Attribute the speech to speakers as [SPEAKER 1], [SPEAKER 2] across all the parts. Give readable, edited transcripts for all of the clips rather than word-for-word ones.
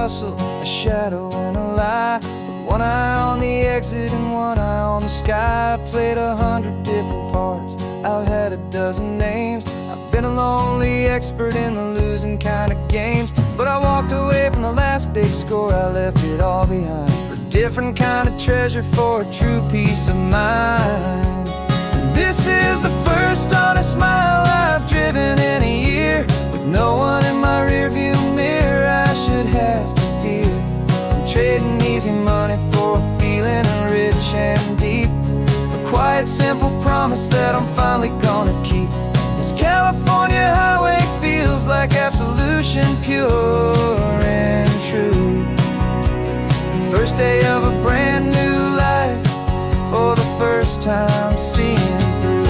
[SPEAKER 1] hustle, a shadow and a lie. But one eye on the exit and one eye on the sky. I played 100 different parts, I've had a dozen names. I've been a lonely expert in the losing kind of games. But I walked away from the last big score, I left it all behind for a different kind of treasure, for a true peace of mind. And this is the first honest smile I've driven in a year, with no one in my rearview mirror I should have to fear. I'm trading easy money for a feeling rich and deep, a quiet simple promise that I'm finally gonna keep. This California highway feels like absolution, pure and true. The first day of a brand new life, for the first time seeing through.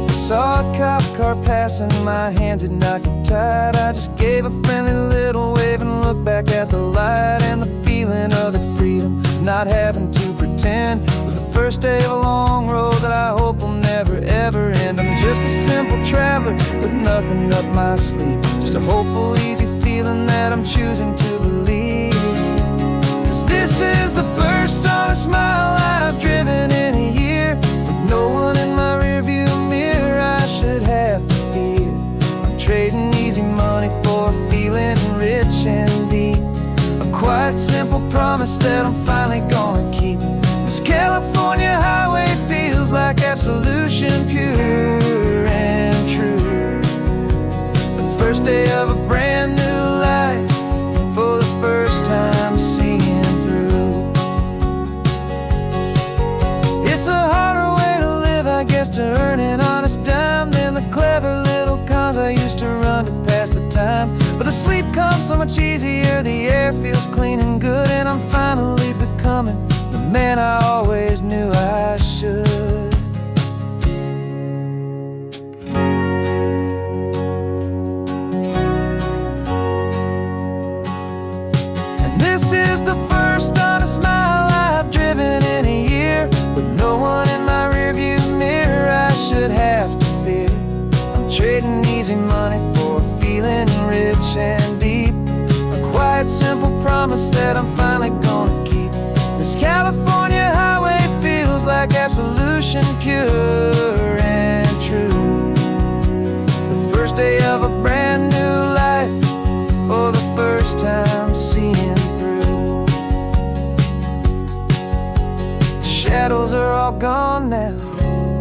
[SPEAKER 1] I saw a cop car passing, my hands had not got tied. I just gave a friendly little wave and looked back at the light. And the feeling of that freedom, not having to pretend, was the first day of a long road that I hope will never ever end. I'm just a simple traveler with nothing up my sleeve, just a hopeful, easy feeling that I'm choosing to believe. 'Cause this is the first honest mile I've driven in a year, with no one in my rearview mirror I should have to fear. I'm trading easy money for a feeling rich and deep, a quiet simple promise that I'm finally gonna keep. This California highway feels like absolution, pure and true. The first day of a brand new life, for the first time seeing through. It's a harder way to live, I guess, to earn an honest dime than the clever little cons I used to run to pass the time. But the sleep comes so much easier, the air feels clean and good, and I'm finally becoming the man I always knew I should. And this is the first honest mile I've driven in a year, with no one in my rearview mirror I should have to fear. I'm trading easy money for a feeling rich and deep, a quiet simple promise that I'm finally gonna keep. This California highway feels like absolution, pure and true. The first day of a brand new life, for the first time seeing through. The shadows are all gone now,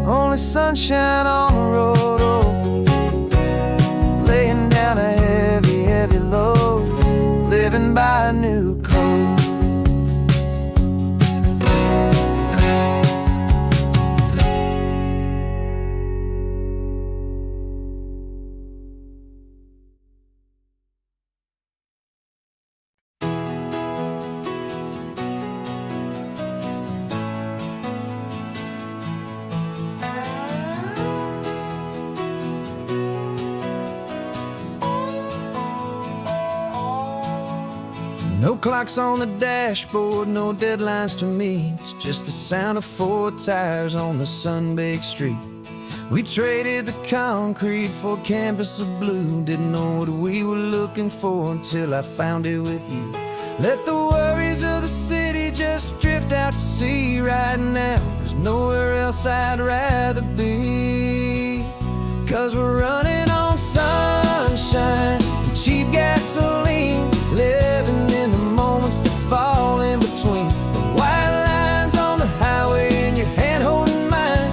[SPEAKER 1] only sunshine on the road. Oh, laying down a heavy, heavy load, living by a new code. No clocks on the dashboard, no deadlines to meet, just the sound of 4 tires on the sun-baked street. We traded the concrete for a canvas of blue, didn't know what we were looking for until I found it with you. Let the worries of the city just drift out to sea. Right now, there's nowhere else I'd rather be, 'cause we're running on sunshine and cheap gasoline, living in the moments that fall in between. The white lines on the highway and your hand holding mine,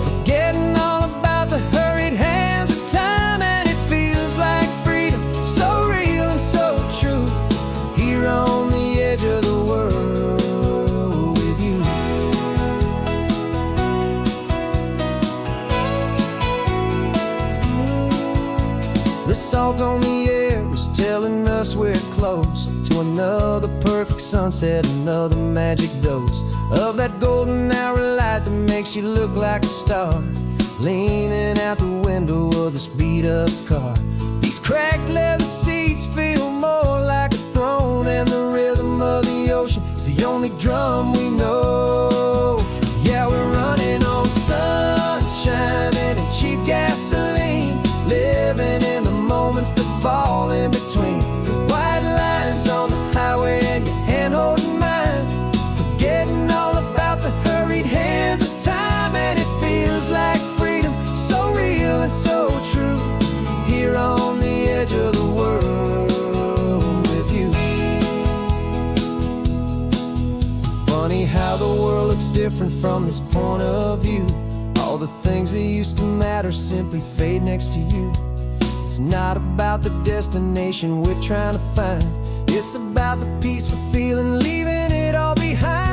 [SPEAKER 1] forgetting all about the hurried hands of time. And it feels like freedom, so real and so true, here on the edge of the world with you. The salt on the air is telling us we're close to another perfect sunset, another magic dose of that golden hour light that makes you look like a star, leaning out the window of this beat-up car. These cracked leather seats feel more like a throne, and the rhythm of the ocean is the only drum we know. Yeah, we're running on sunshine and cheap gasoline, looks different from this point of view. All the things that used to matter simply fade next to you. It's not about the destination we're trying to find. It's about the peace we're feeling, leaving it all behind.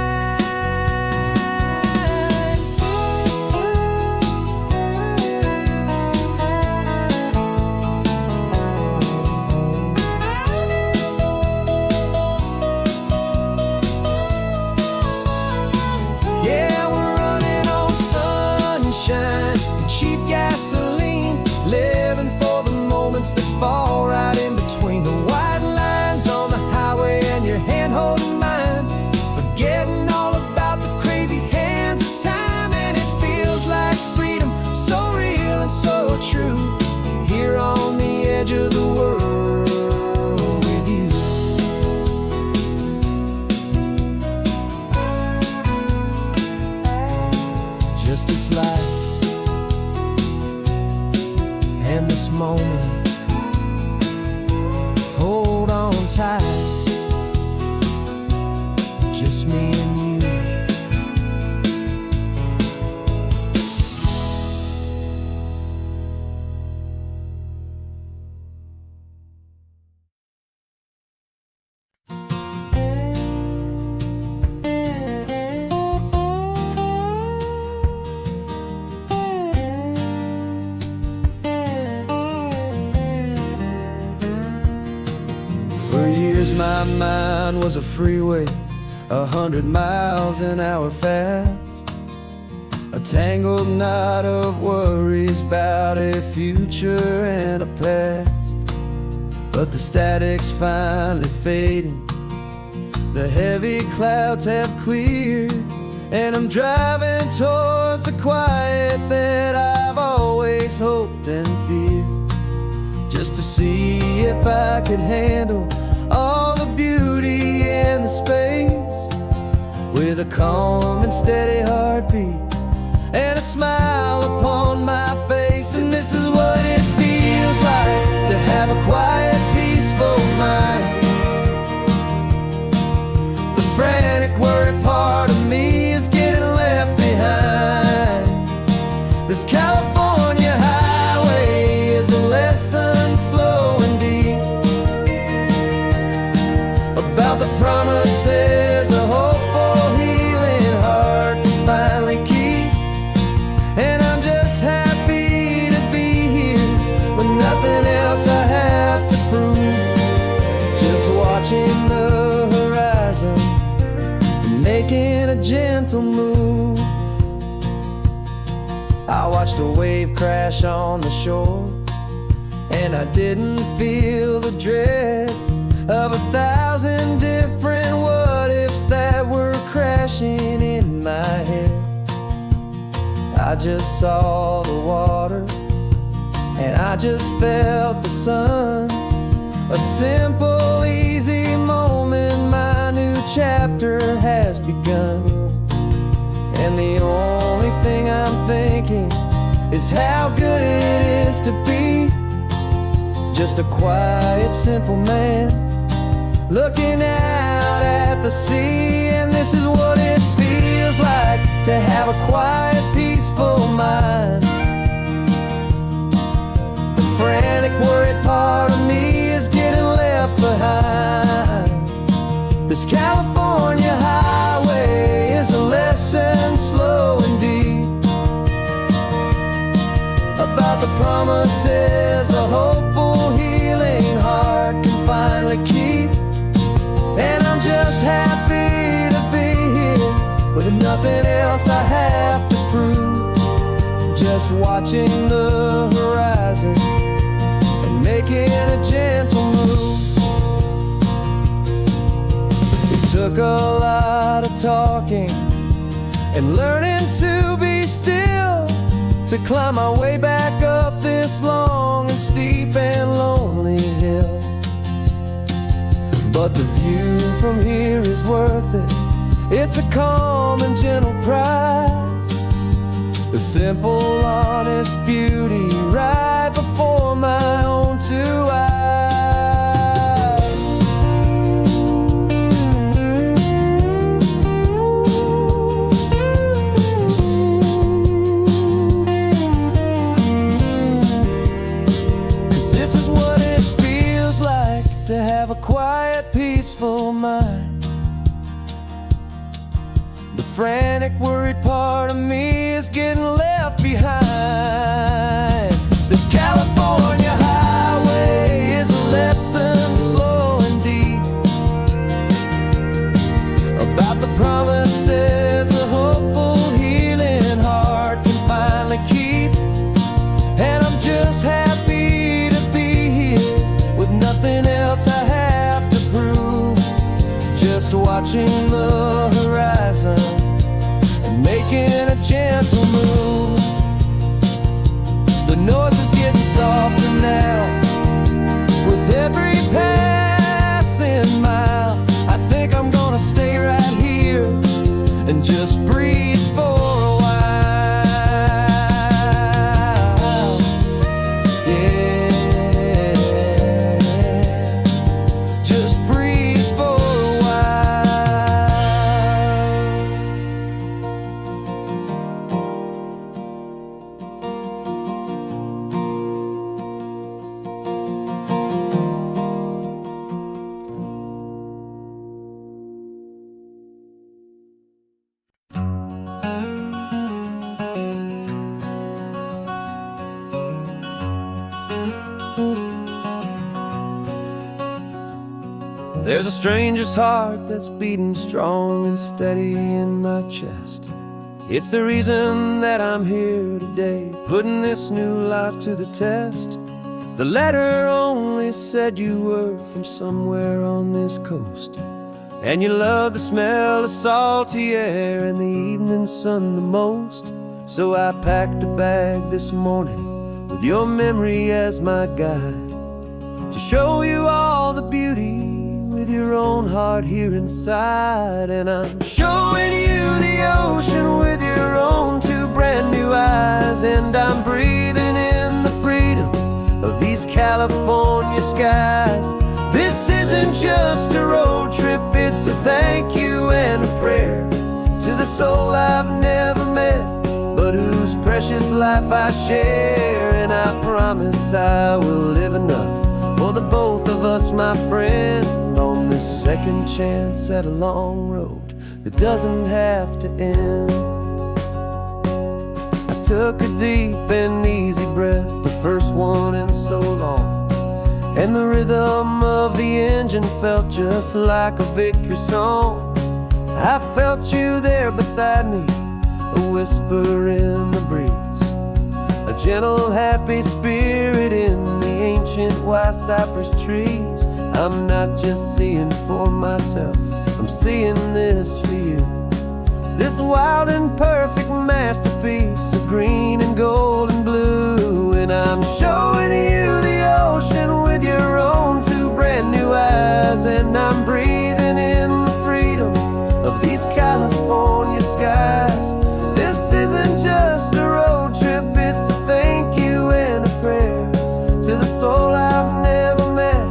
[SPEAKER 1] Yeah, we're running on sunshine and cheap gasoline, living for the moments that fall right in between the white lines on the highway and your hand holding mine, forgetting all about the crazy hands of time. And it feels like freedom, so real and so true, here on the edge of the world with you. Just this life and this moment, hold on tight, just me and you. For years my mind was a freeway, 100 miles an hour fast, a tangled knot of worries about a future and a past. But the static's finally fading, the heavy clouds have cleared, and I'm driving towards the quiet that I've always hoped and feared, just to see if I could handle all the beauty and the space, with a calm and steady heartbeat and a smile upon my face. And this is what it feels like to have a quiet, peaceful mind. The frantic, worried part of me is getting left behind. This California highway is a lesson slow and deep about the promises a hopeful, healing heart can finally keep. And I'm just happy to be here with nothing else I have to prove, just watching the horizon and making a gentle move. I watched a wave crash on the shore, and I didn't feel the dread of 1,000 different what-ifs that were crashing in my head. I just saw the water, and I just felt the sun. A simple, easy moment, my new chapter has begun. And the only thing I'm thinking is how good it is to be just a quiet, simple man looking out at the sea. And this is what it feels like to have a quiet, peaceful mind. The frantic, worried part of me is getting left behind. This California highway is a lesson slow and deep about the promises a hopeful, healing heart can finally keep. And I'm just happy to be here with nothing else I have to prove, just watching the horizon and making a gentle move. It took a lot of talking and learning to be still to climb my way back up this long and steep and lonely hill. But the view from here is worth it. It's a calm and gentle prize, the simple, honest beauty right before my own two eyes. mine. The frantic, worried part of me is getting left behind. This California highway is a lesson slow and deep about the promises a hopeful, healing heart can finally keep. And I'm just happy to be here with nothing else I have to prove. Just watching the horizon and making a gentle move. The noise is getting softer now with every passing mile. I think I'm gonna stay right here and just breathe for a while. Yeah, just breathe for a There's a stranger's heart that's beating strong and steady in my chest. It's the reason that I'm here today, putting this new life to the test. The letter only said you were from somewhere on this coast, and you love the smell of salty air and the evening sun the most. So I packed a bag this morning with your memory as my guide, to show you all the beauty with your own heart here inside. And I'm showing you the ocean with your own two brand new eyes. And I'm breathing in the freedom of these California skies. This isn't just a road trip, it's a thank you and a prayer to the soul I've never met, but whose precious life I share. And I promise I will live enough for the both of us, my friend, on this second chance at a long road that doesn't have to end. I took a deep and easy breath, the first one in so long, and the rhythm of the engine felt just like a victory song. I felt you there beside me, a whisper in the breeze, a gentle, happy spirit in the ancient white cypress trees. I'm not just seeing for myself, I'm seeing this for you. This wild and perfect masterpiece of green and gold and blue. And I'm showing you the ocean with your own two brand new eyes. And I'm breathing in the freedom of these California skies. This isn't just a road trip, it's a thank you and a prayer to the soul I've never met,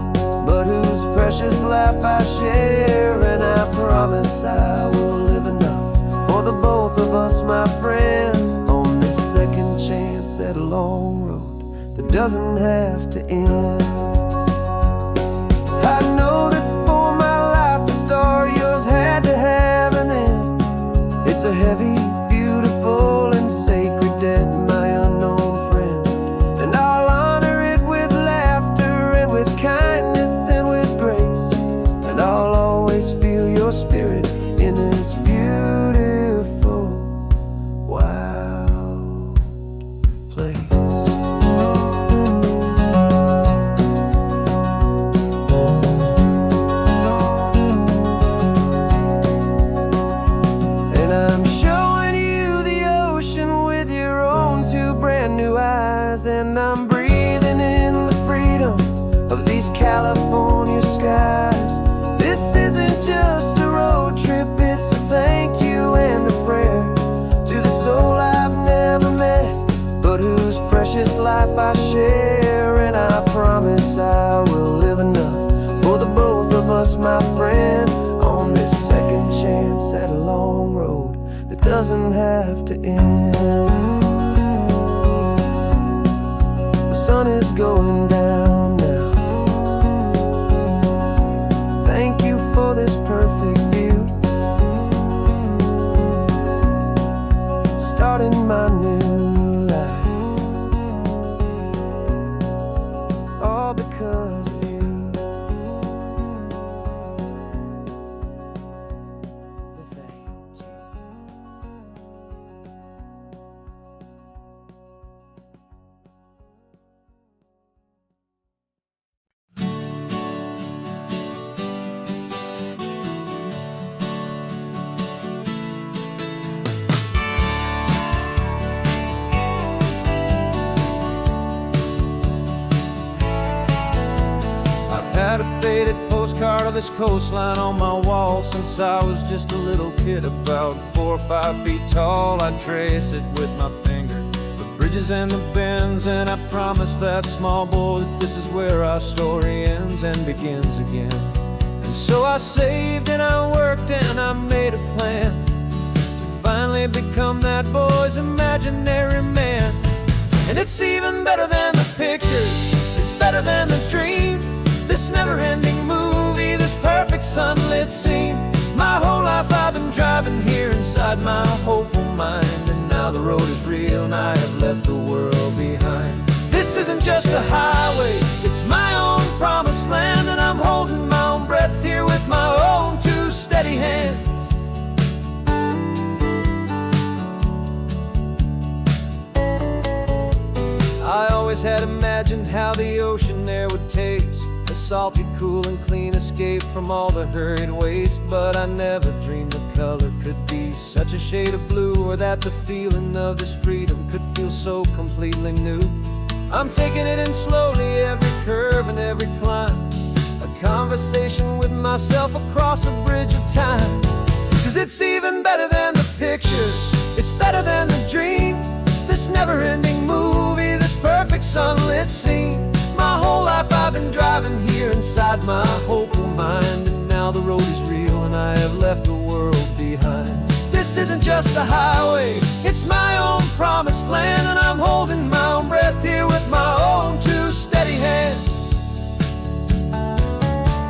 [SPEAKER 1] but whose precious life I share. And I promise I will live enough for the both of us, my friend, on this second chance at a long road that doesn't have to end. I know that for my life to start, yours had to have an end. It's a heavy, beautiful, and sacred debt, my unknown friend, and I'll honor it with laughter and with kindness and with grace. And I'll always feel your spirit in this beautiful, wild place. And I'm showing you the ocean with your own two brand new eyes. And I'm breathing in the freedom of these California skies. This isn't just a road trip, it's a thank you and a prayer to the soul I've never met, but whose precious life I share. And I promise I will live enough for the both of us, my friend, on this second chance at a long road that doesn't have to end. The sun is going down now. Thank you for this starting my new life, all because of you. Thank you. Had a faded postcard of this coastline on my wall since I was just a little kid, about 4 or 5 feet tall. I trace it with my finger, the bridges and the bends, and I promised that small boy that this is where our story ends and begins again. And so I saved and I worked and I made a plan to finally become that boy's imaginary man. And it's even better than the pictures, it's better than the dream, this never-ending movie, this perfect sunlit scene. My whole life I've been driving here inside my hopeful mind, and now the road is real and I have left the world behind. This isn't just a highway, it's my own promised land, and I'm holding my own breath here with my own 2 steady hands. I always had imagined how the ocean air would taste, a salty, cool and clean escape from all the hurried waste. But I never dreamed the color could be such a shade of blue, or that the feeling of this freedom could feel so completely new. I'm taking it in slowly, every curve and every climb, a conversation with myself across a bridge of time. 'Cause it's even better than the pictures, it's better than the dream, this never-ending movie, this perfect sunlit scene. My whole life I've been driving here inside my hopeful mind, and now the road is real and I have left the world behind. This isn't just a highway, it's my own promised land, and I'm holding my own breath here with my own 2 steady hands.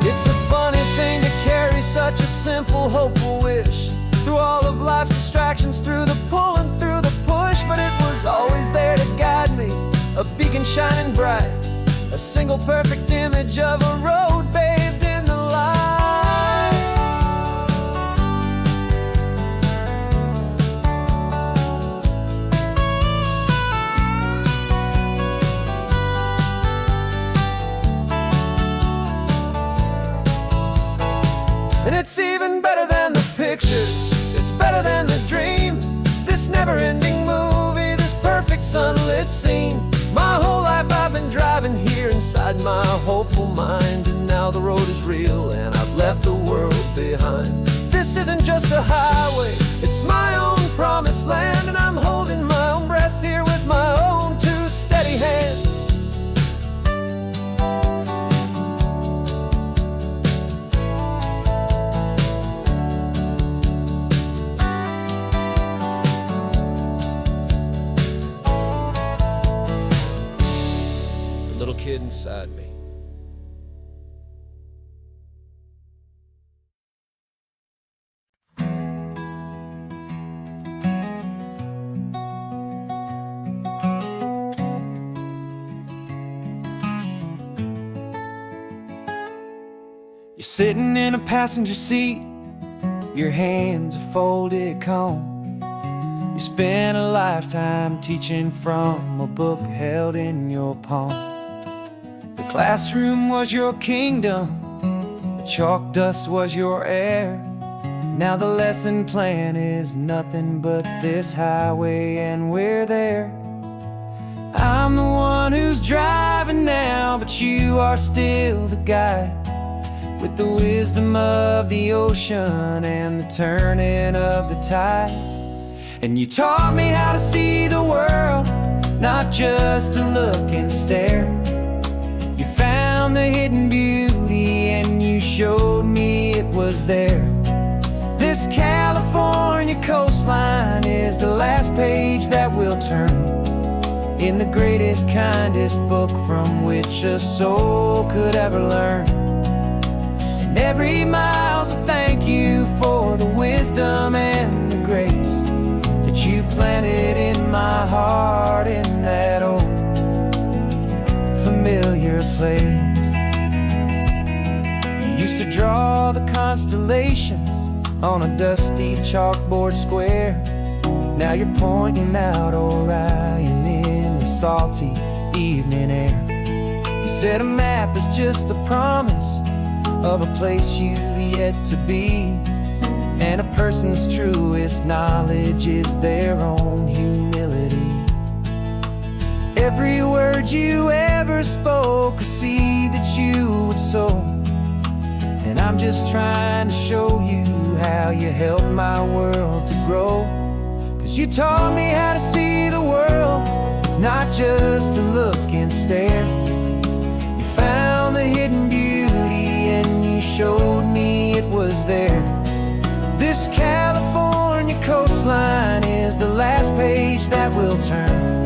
[SPEAKER 1] It's a funny thing to carry such a simple, hopeful wish through all of life's distractions, through the pull and through the push, but it was always there to guide me, a beacon shining bright, a single perfect image of a road bathed in the light. And it's even better than the pictures, it's better than the dream, this never-ending movie, this perfect sunlit scene. My whole life I've been driving here inside my hopeful mind, and now the road is real and I've left the world behind. This isn't just a highway, it's my own promised land, and I'm holding my own breath here with my own 2 steady hands. Little kid inside me. You're sitting in a passenger seat, your hands are folded calm. You spent a lifetime teaching from a book held in your palm. The classroom was your kingdom, the chalk dust was your air. Now the lesson plan is nothing but this highway, and we're there. I'm the one who's driving now, but you are still the guide, with the wisdom of the ocean and the turning of the tide. And you taught me how to see the world, not just to look and stare. You found the hidden beauty and you showed me it was there. This California coastline is the last page that we'll turn in the greatest, kindest book from which a soul could ever learn. And every mile's a thank you for the wisdom and the grace that you planted in on a dusty chalkboard square. Now you're pointing out Orion in the salty evening air. You said a map is just a promise of a place you've yet to be, and a person's truest knowledge is their own humility. Every word you ever spoke, a seed that you would sow, and I'm just trying to show you how you helped my world to grow. 'Cause you taught me how to see the world, not just to look and stare. You found the hidden beauty and you showed me it was there. This California coastline is the last page that we'll turn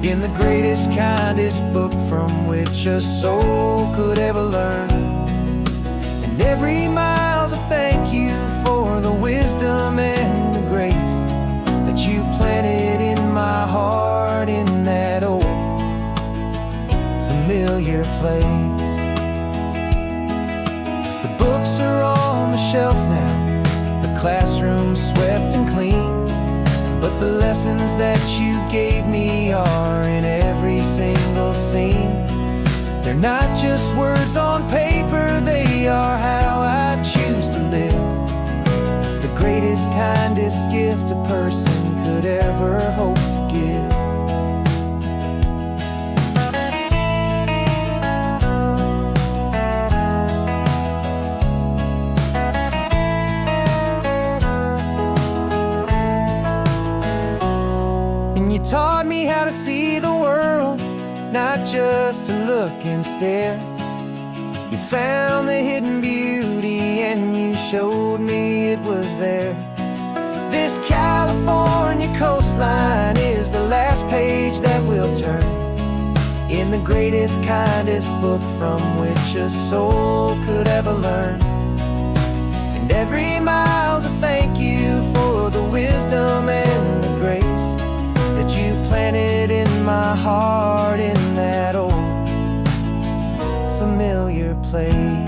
[SPEAKER 1] in the greatest, kindest book from which a soul could ever learn. And every mile's a thank you for the wisdom and the grace that you planted in my heart in that old familiar place. The books are on the shelf now, the classroom swept and clean, but the lessons that you gave me are in every single scene. They're not just words on paper, they are how I choose to live. The greatest, kindest gift a person could ever hope to give. You taught me how to see the world, not just to look and stare. You found the hidden beauty and you showed me it was there. This California coastline is the last page that we'll turn in the greatest, kindest book from which a soul could ever learn. And every mile's a thank you for the wisdom and the grace that you planted in my heart in that old familiar place.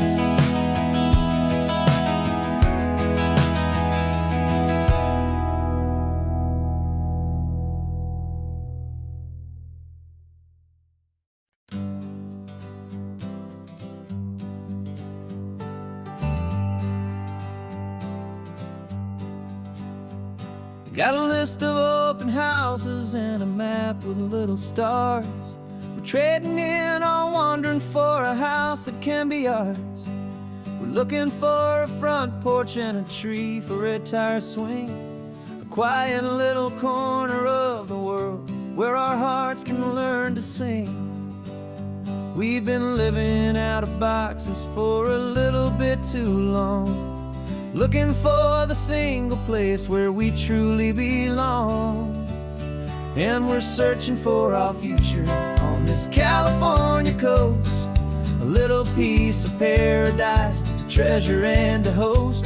[SPEAKER 1] Got a list of open houses and a map with little stars. We're trading in or wandering for a house that can be ours. We're looking for a front porch and a tree for a tire swing, a quiet little corner of the world where our hearts can learn to sing. We've been living out of boxes for a little bit too long, looking for the single place where we truly belong. And we're searching for our future on this California coast, a little piece of paradise to treasure and to host,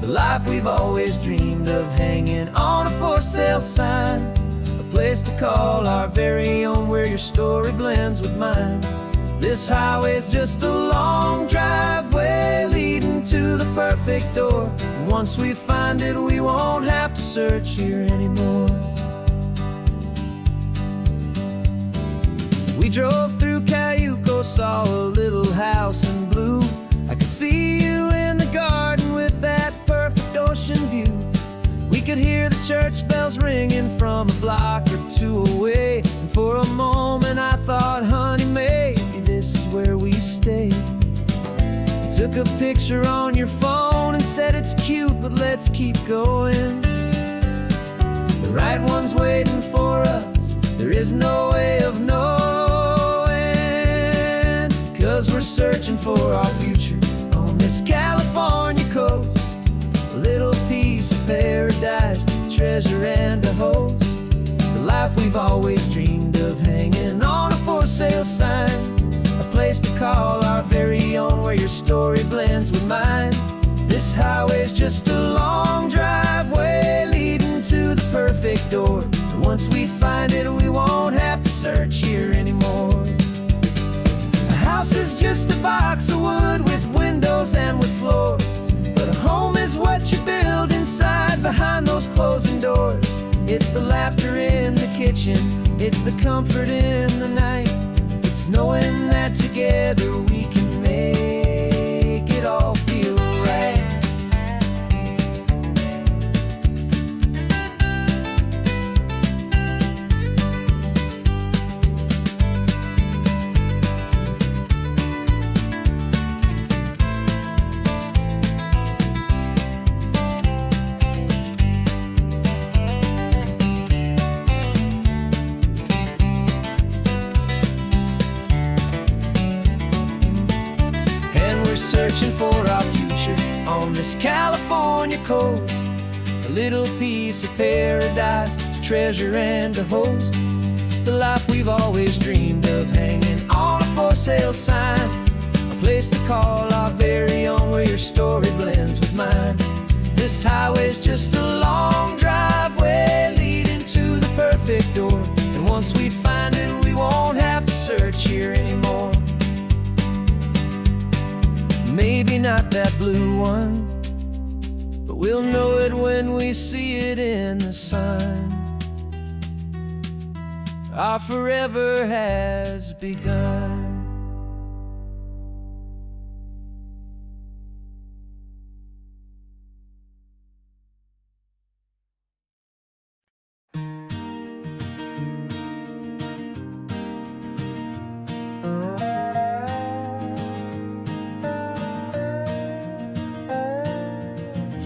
[SPEAKER 1] the life we've always dreamed of hanging on a for sale sign, a place to call our very own where your story blends with mine. This highway's just a long driveway leading to the perfect door, and once we find it we won't have to search here anymore. We drove through Cayuco, saw a little house in blue. I could see you in the garden with that perfect ocean view. We could hear the church bells ringing from a block or two away, and for a moment I thought, honey, maybe this is where we stay. You took a picture on your phone and said it's cute, but let's keep going. The right one's waiting for us, there is no way of knowing, 'cause we're searching for our future on this California coast, a little piece of paradise to treasure and to host, the life we've always dreamed of hanging on a for sale sign, a place to call our very own where your story blends with mine. This highway's just a long driveway leading to the perfect door, and once we find it we won't have to search here anymore. A house is just a box of wood with windows and with floors, but a home Home is what you build inside behind those closing doors. It's the laughter in the kitchen, it's the comfort in the night. It's knowing that together we can make it all feel right. Searching for our future on this California coast, a little piece of paradise to treasure and to host. The life we've always dreamed of, hanging on a for sale sign, a place to call our very own, where your story blends with mine. This highway's just a long driveway leading to the perfect door, and once we find it we won't have to search here anymore. Maybe not that blue one, but we'll know it when we see it in the sun. Our forever has begun.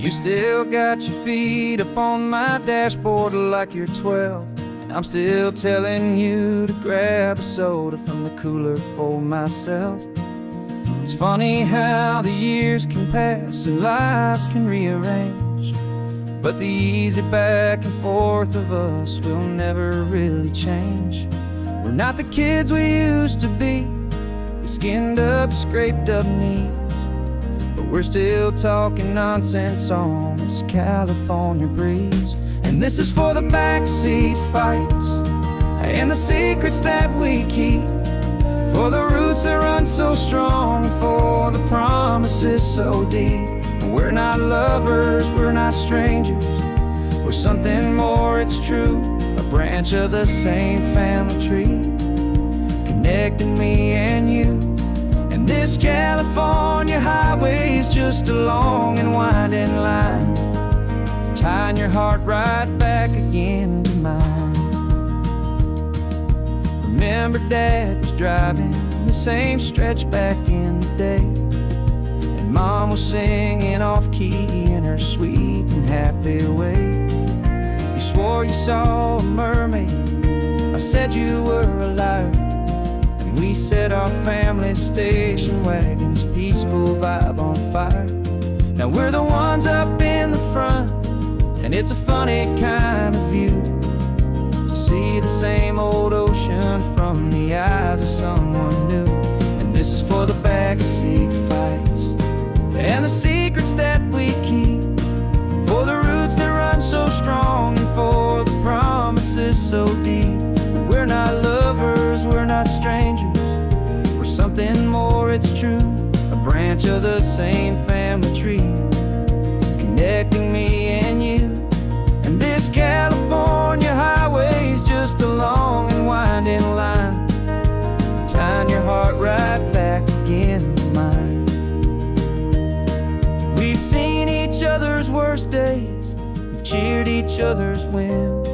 [SPEAKER 1] You still got your feet up on my dashboard like you're 12, and I'm still telling you to grab a soda from the cooler for myself. It's funny how the years can pass and lives can rearrange, but the easy back and forth of us will never really change. We're not the kids we used to be, with skinned up, scraped up knees, but we're still talking nonsense on this California breeze. And this is for the backseat fights and the secrets that we keep, for the roots that run so strong, for the promises so deep. We're not lovers, we're not strangers, we're something more, it's true. A branch of the same family tree, connecting me and you. And this California highway is just a long and winding line, tying your heart right back again to mine. Remember Dad was driving the same stretch back in the day, and Mom was singing off-key in her sweet and happy way. You swore you saw a mermaid, I said you were a liar, and we set our family station wagon's peaceful vibe on fire. Now we're the ones up in the front, and it's a funny kind of view to see the same old ocean from the eyes of someone new. And this is for the backseat fights and the secrets that we keep, for the roots that run so strong, and for the promises so deep. We're not lovers, we're not strangers, we're something more, it's true. A branch of the same family tree, connecting me and you. And this California highway is just a long and winding line, tying your heart right back again to mine. We've seen each other's worst days, we've cheered each other's wins,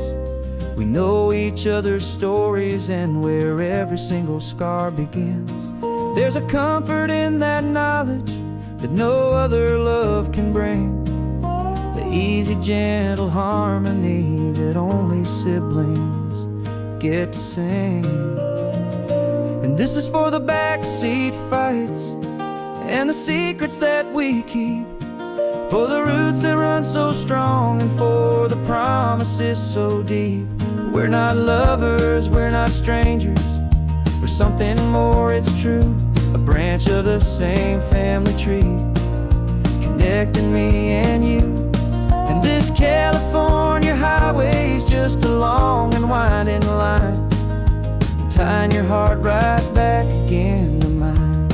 [SPEAKER 1] we know each other's stories and where every single scar begins. There's a comfort in that knowledge that no other love can bring, the easy, gentle harmony that only siblings get to sing. And this is for the backseat fights and the secrets that we keep, for the roots that run so strong, and for the promises so deep. We're not lovers, we're not strangers, we're something more, it's true. A branch of the same family tree, connecting me and you. And this California highway is just a long and winding line, tying your heart right back again to mine.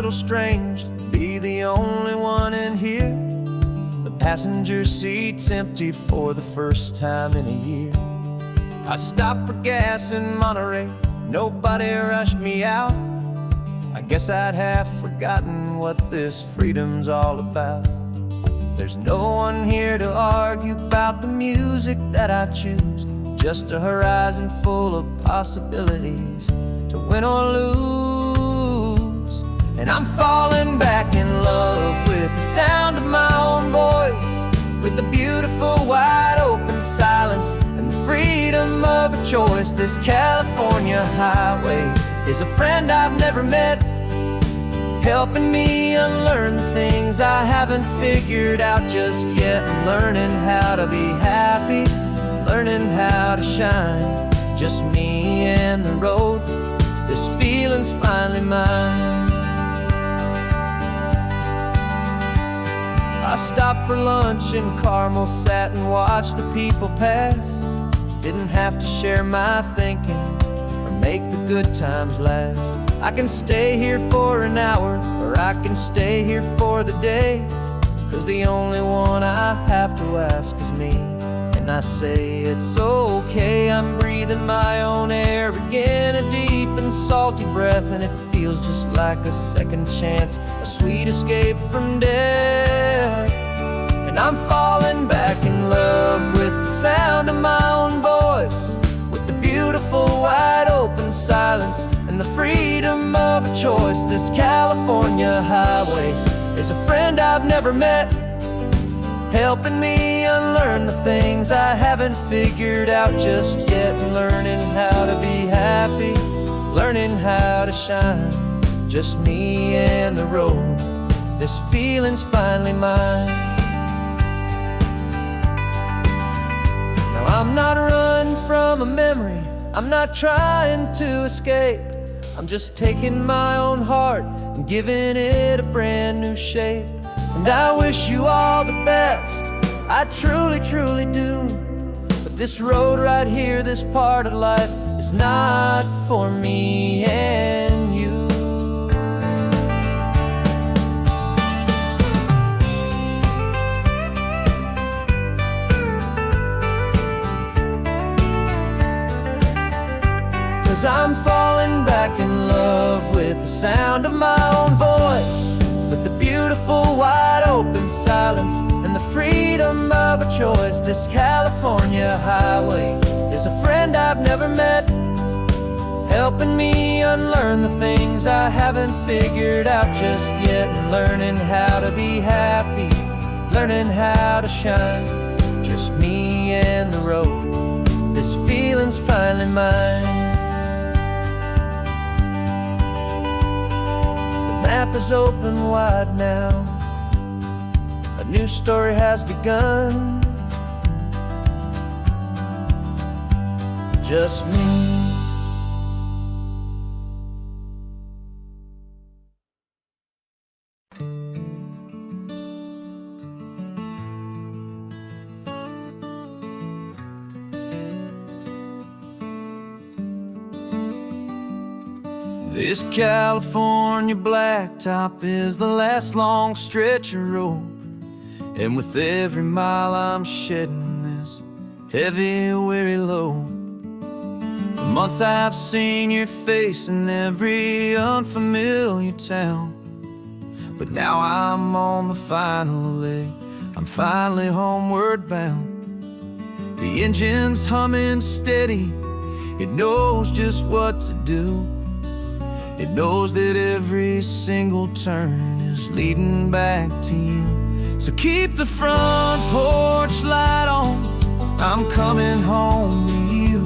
[SPEAKER 1] little strange to be the only one in here. The passenger seat's empty for the first time in a year. I stopped for gas in Monterey, nobody rushed me out. I guess I'd have forgotten what this freedom's all about. There's no one here to argue about the music that I choose, just a horizon full of possibilities to win or lose. And I'm falling back in love with the sound of my own voice, with the beautiful wide open silence and the freedom of a choice. This California highway is a friend I've never met, helping me unlearn the things I haven't figured out just yet. I'm learning how to be happy, learning how to shine, just me and the road. This feeling's finally mine. I stopped for lunch in Carmel, sat and watched the people pass. Didn't have to share my thinking or make the good times last. I can stay here for an hour, or I can stay here for the day, 'cause the only one I have to ask is me. And I say it's okay, I'm breathing my own air again, a deep and salty breath, and it feels just like a second chance, a sweet escape from death. And I'm falling back in love with the sound of my own voice, with the beautiful wide open silence and the freedom of a choice. This California highway is a friend I've never met, helping me unlearn the things I haven't figured out just yet. Learning how to be happy, learning how to shine, just me and the road. This feeling's finally mine. Now I'm not running from a memory, I'm not trying to escape. I'm just taking my own heart and giving it a brand new shape. And I wish you all the best, I truly, truly do. But this road right here, this part of life, is not for me and you. Cause I'm falling back in love with the sound of my own voice, with the beautiful wide open silence and the freedom of a choice. This California highway is a friend I've never met, helping me unlearn the things I haven't figured out just yet. And learning how to be happy, learning how to shine, just me and the road. This feeling's finally mine. The map is open wide now, a new story has begun, just me. This California blacktop is the last long stretch of road, and with every mile I'm shedding this heavy, weary load. For months I've seen your face in every unfamiliar town, but now I'm on the final leg, I'm finally homeward bound. The engine's humming steady, it knows just what to do. It knows that every single turn is leading back to you. So keep the front porch light on, I'm coming home to you.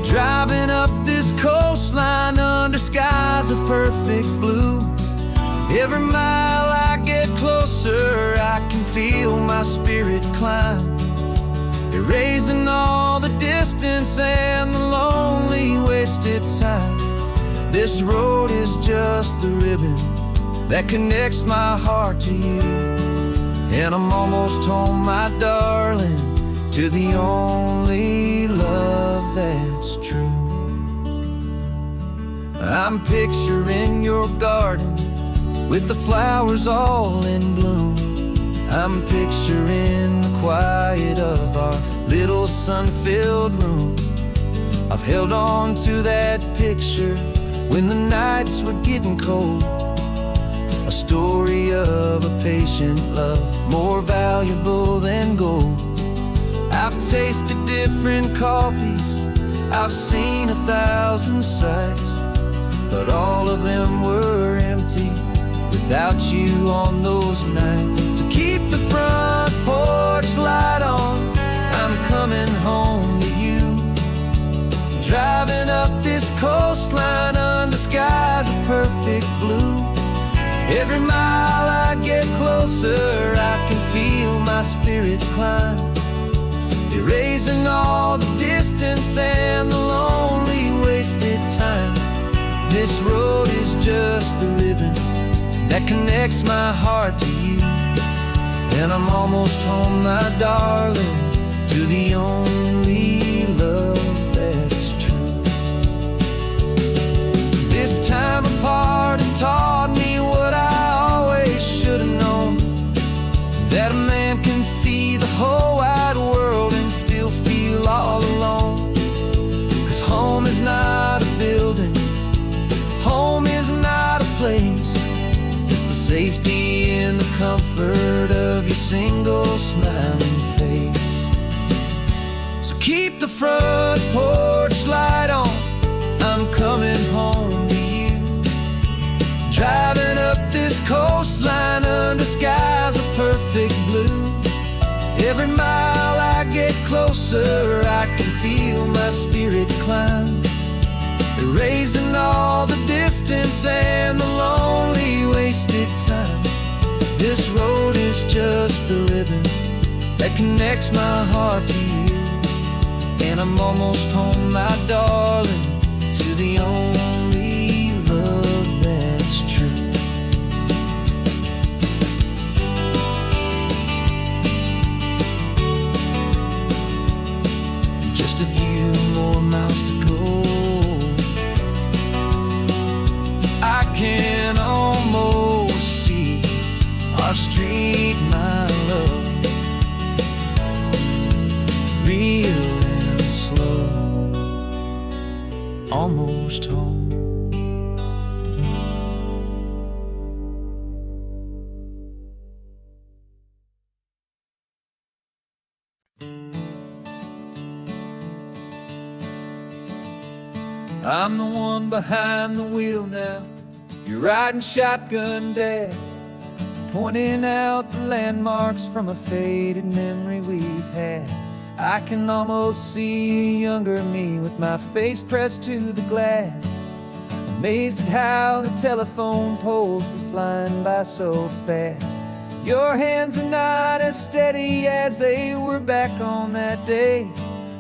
[SPEAKER 1] Driving up this coastline under skies of perfect blue. Every mile I get closer, I can feel my spirit climb, erasing all the distance and the lonely wasted time. This road is just the ribbon that connects my heart to you, and I'm almost home, my darling, to the only love that's true. I'm picturing your garden with the flowers all in bloom. I'm picturing the quiet of our little sun-filled room. I've held on to that picture when the nights were getting cold. A story of a patient love, more valuable than gold. I've tasted different coffees, I've seen 1,000 sights, but all of them were empty without you on those nights. So keep the front porch light on, I'm coming home to you. Driving up this coastline under skies of perfect blue. Every mile I get closer, I can feel my spirit climb, erasing all the distance and the lonely wasted time. This road is just the ribbon that connects my heart to you. And I'm almost home, my darling, to the only love that's true. This time apart has taught me what I always should have known, that a man can see the whole wide world and still feel all alone. 'Cause home is not a building, home is not a place, it's the safety and the comfort of your single smiling face. So keep the front porch light on, I'm coming home to you. Driving up this coastline under skies of perfect blue. Every mile I get closer, I can feel my spirit climb, erasing all the distance and the lonely wasted time. This road is just the ribbon that connects my heart to you. And I'm almost home, my darling, to the only love that's true. Just a few more miles to go, I can almost see our street, my love, real and slow, almost home. I'm the one behind the wheel now, you're riding shotgun, Dad, pointing out the landmarks from a faded memory we've had. I can almost see a younger me with my face pressed to the glass, amazed at how the telephone poles were flying by so fast. Your hands are not as steady as they were back on that day,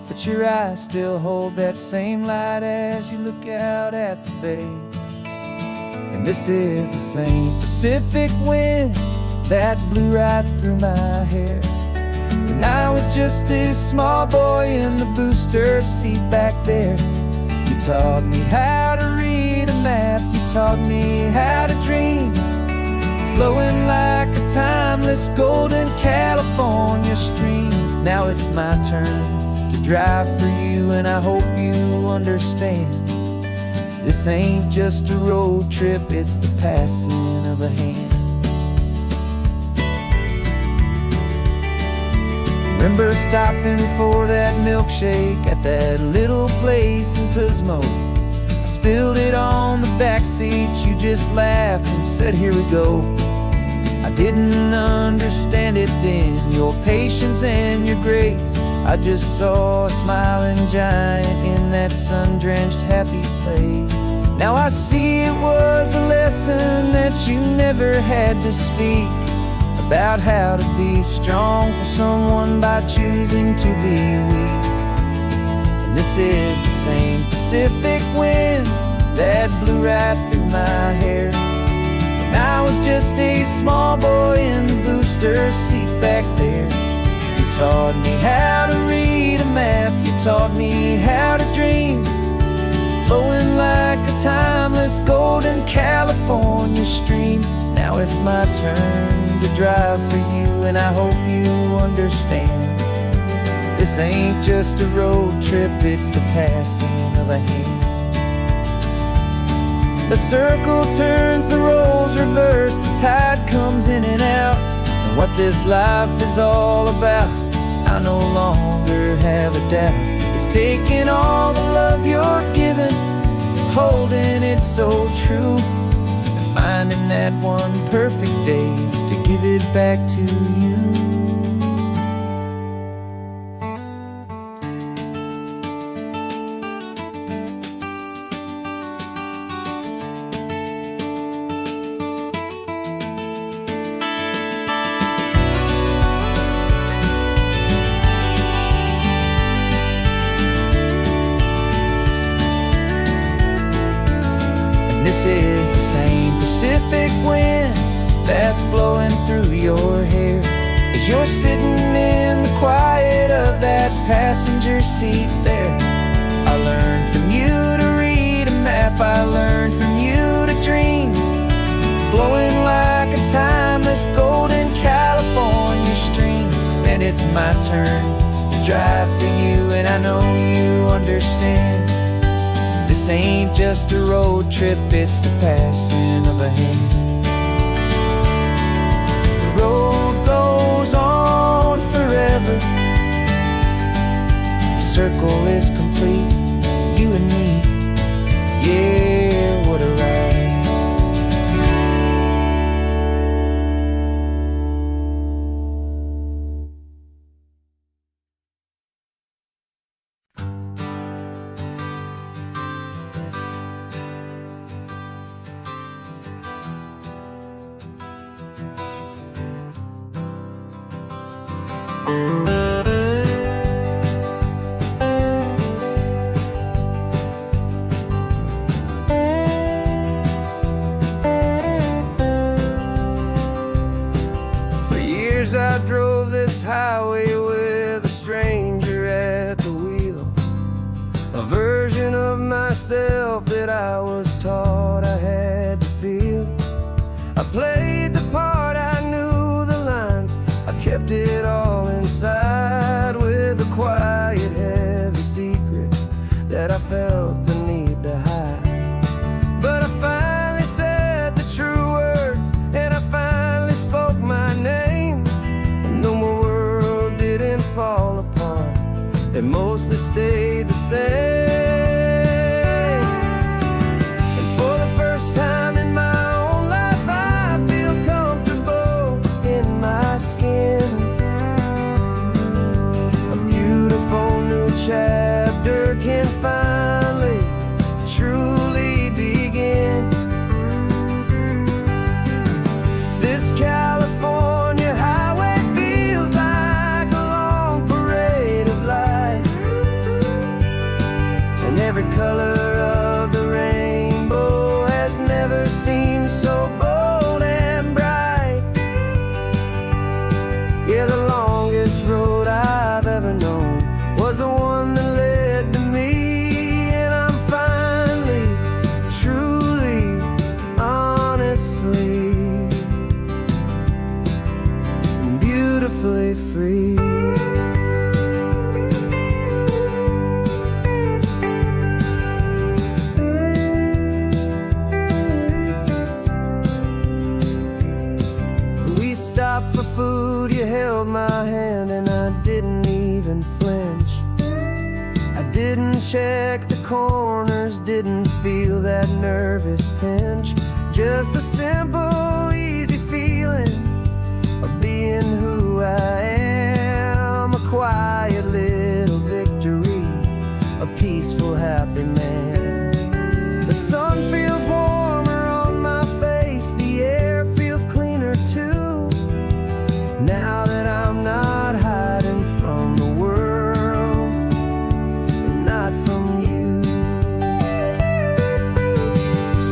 [SPEAKER 1] but your eyes still hold that same light as you look out at the bay. And this is the same Pacific wind that blew right through my hair when I was just a small boy in the booster seat back there. You taught me how to read a map, you taught me how to dream, flowing like a timeless golden California stream. Now it's my turn to drive for you, and I hope you understand. This ain't just a road trip, it's the passing of a hand. Remember stopping for that milkshake at that little place in Pismo? I spilled it on the back seat, you just laughed and said, here we go. I didn't understand it then, your patience and your grace. I just saw a smiling giant in that sun-drenched happy place. Now I see it was a lesson that you never had to speak, about how to be strong for someone by choosing to be weak. And this is the same Pacific wind that blew right through my hair when I was just a small boy in the booster seat back there. You taught me how to read a map, you taught me how to dream, flowing like a timeless golden California stream. Now Now it's my turn to drive for you, and I hope you understand. This ain't just a road trip, it's the passing of a hand. The circle turns, the roles reverse, the tide comes in and out. And what this life is all about, I no longer have a doubt. It's taking all the love you're giving, holding it so true, and finding that one perfect day to give it back to you. This is the same Pacific wind that's blowing through your hair as you're sitting in the quiet of that passenger seat there. I learned from you to read a map, I learned from you to dream, flowing like a timeless golden California stream. And it's my turn to drive for you, and I know you understand. This ain't just a road trip, it's the passing of a hand. The road goes on forever, the circle is complete, you and me, yeah, what a ride. For years I drove this highway with a stranger at the wheel, a version of myself that I was taught I had to feel. I played the part, I knew the lines, I kept it all inside with a quiet, heavy secret that I felt the need to hide. But I finally said the true words, and I finally spoke my name, and though my world didn't fall apart, it mostly stayed the same. And for the first time in my own life, I feel comfortable in my skin. A beautiful new chapter can finally truly begin. This California highway feels like a long parade of light, and every color of the rainbow has never seemed so bold and bright. Yeah, the longest road I've ever known was the one that led to me, and I'm finally, truly, honestly, beautifully free. We stopped for food, you held my hand, and I didn't even flinch. I didn't check the corners, didn't feel that nervous pinch. Just a simple, easy feeling of being who I am. A quiet little victory, a peaceful, happy man. The sun feels warmer on my face, the air feels cleaner too, now that I'm not hiding from the world, and not from you.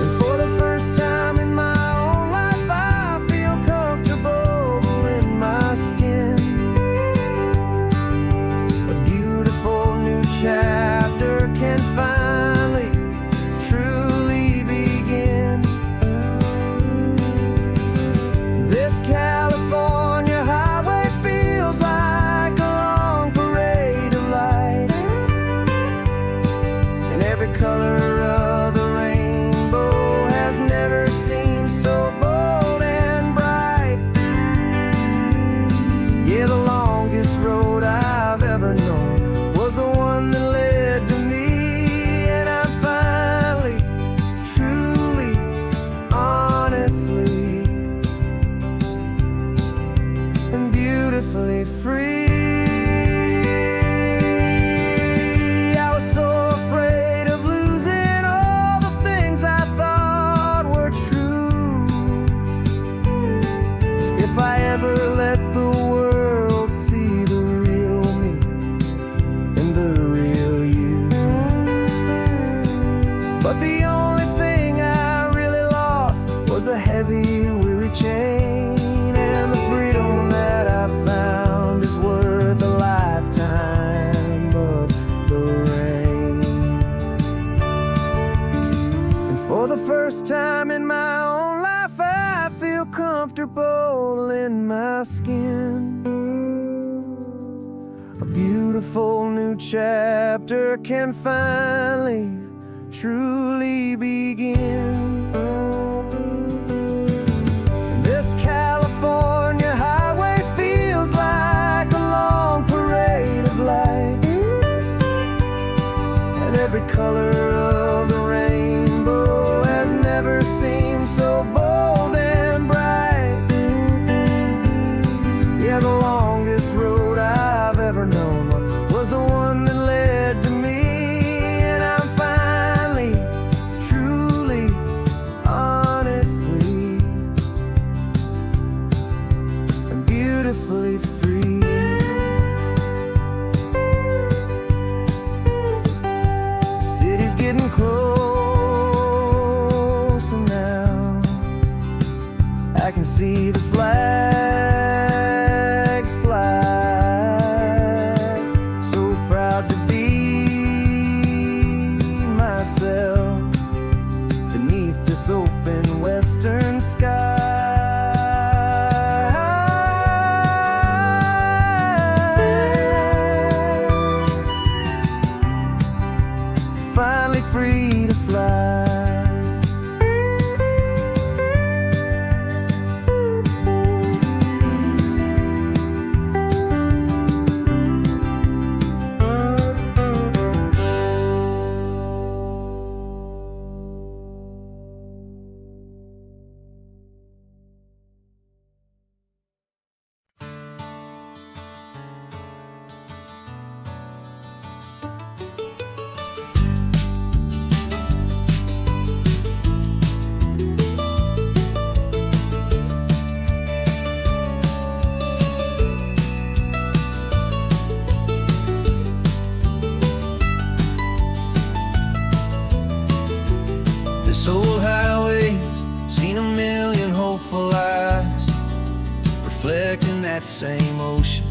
[SPEAKER 1] And for the first time in my own life, I feel comfortable in my skin. A beautiful new chapter can finally first time in my own life I feel comfortable in my skin. A beautiful new chapter can finally, truly begin. This California highway feels like a long parade of light, and every color of the rainbow has never seemed so bold and bright. Yeah, the longest road I've ever known was the one that led to me, and I'm finally, truly, honestly, and beautifully free. The city's getting closer now. I can see the flags fly. So proud to be myself beneath this open western sky. Finally free to fly. This old highway's seen a million hopeful eyes, reflecting that same ocean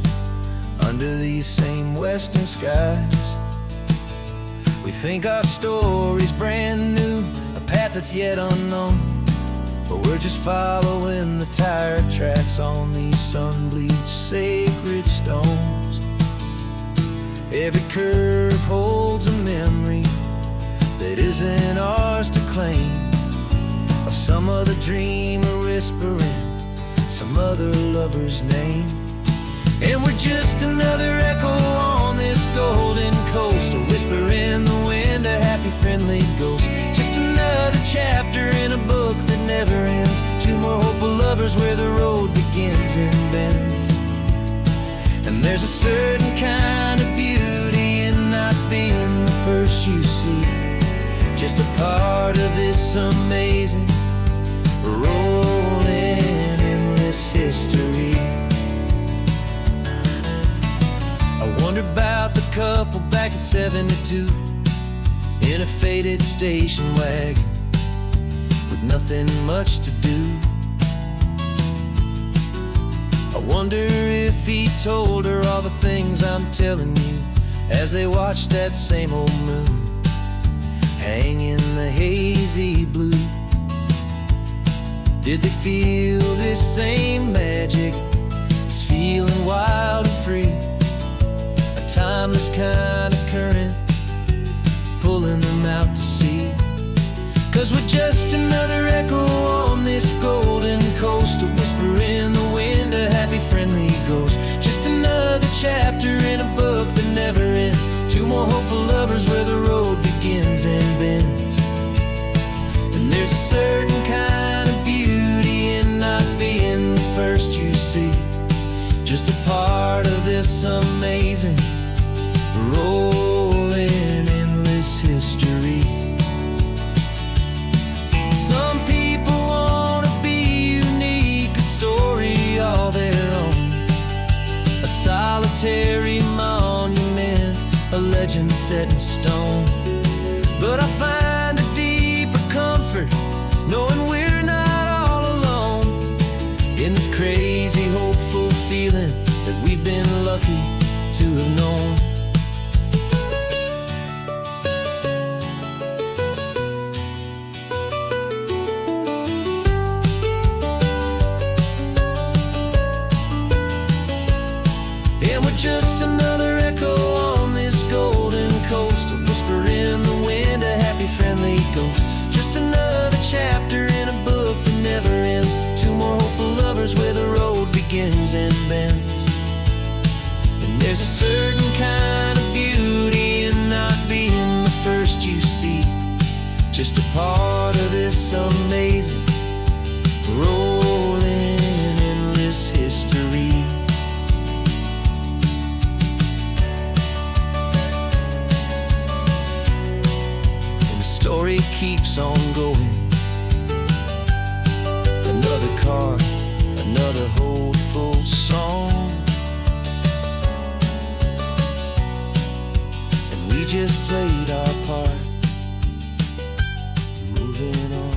[SPEAKER 1] under these same western skies. We think our story's brand new, a path that's yet unknown, but we're just following the tire tracks on these sun-bleached sacred stones. Every curve holds a memory that isn't ours to claim, of some other dreamer whispering some other lover's name. And we're just another echo on this golden coast, a whisper in the wind, a happy friendly ghost. Just another chapter in a book that never ends, two more hopeful lovers where the road begins and bends. And there's a certain kind of beauty in not being the first you see, just a part of this amazing, rolling, endless history. I wonder about the couple back in '72 in a faded station wagon with nothing much to do. I wonder if he told her all the things I'm telling you as they watched that same old moon hang in the hazy blue. Did they feel this same magic, this feeling wild and free, a timeless kind of current pulling them out to sea? 'Cause we're just another echo on this golden coast, a whisper in the wind, a happy friendly ghost. Just another chapter in a book that never ends, two more hopeful lovers where the road begins and bends. And there's a certain kind of beauty in not being the first you see, just a part of this amazing, rolling, endless history. Some people want to be unique, a story all their own, a solitary monument, a legend set in stone. But I find a deeper comfort knowing we're not all alone in this crazy, hopeful feeling that we've been lucky to have known. There's a certain kind of beauty in not being the first you see, just a part of this amazing rolling endless history. And the story keeps on going. Another car, another hopeful song, and we just played our part, moving on.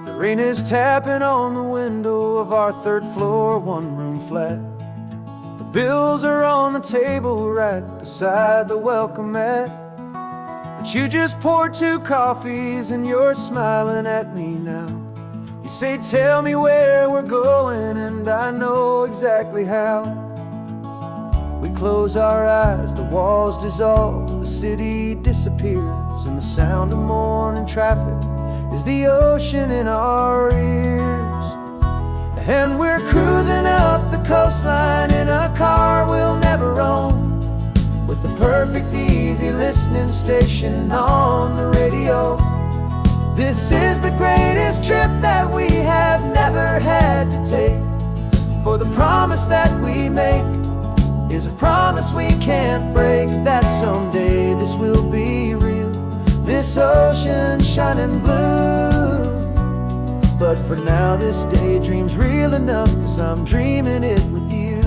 [SPEAKER 1] The rain is tapping on the window of our third floor, one-room flat. The bills are on the table right beside the welcome mat. But you just poured 2 coffees and you're smiling at me now. You say, tell me where we're going, and I know exactly how. We close our eyes, the walls dissolve, the city disappears, and the sound of morning traffic is the ocean in our ears. And we're cruising up the coastline in a car we'll never own, with the perfect easy listening station on the radio. This is the greatest trip that we have never had to take, for the promise that we make is a promise we can't break, that someday this will be real, this ocean shining blue. But for now this daydream's real enough, 'cause I'm dreaming it with you.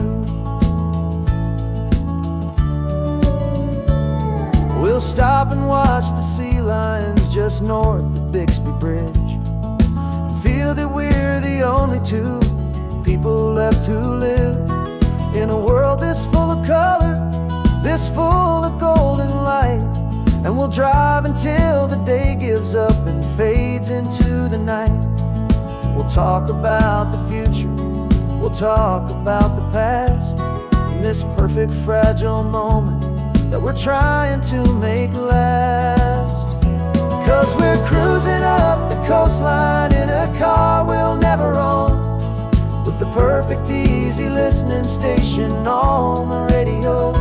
[SPEAKER 1] We'll stop and watch the sea lions just north of Bixby Bridge, and feel that we're the only 2 people left who live in a world this full of color, this full of golden light. And we'll drive until the day gives up and fades into the night. We'll talk about the future, we'll talk about the past, and this perfect fragile moment that we're trying to make last. 'Cause we're cruising up the coastline in a car we'll never own, with the perfect easy listening station on the radio.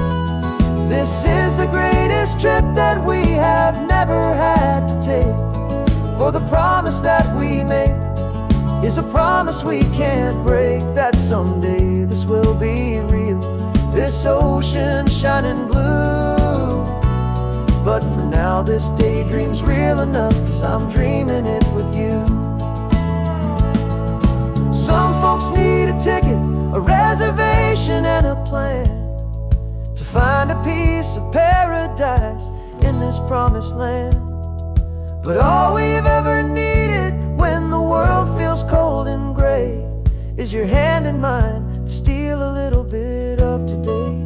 [SPEAKER 1] This is the greatest trip that we have never had to take, for the promise that we make is a promise we can't break, that someday this will be real, this ocean shining blue. But for now this daydream's real enough, 'cause I'm dreaming it with you. Some folks need a ticket, a reservation and a plan to find a piece of paradise in this promised land. But all we've ever needed when the world feels cold and gray is your hand in mine to steal a little bit of today.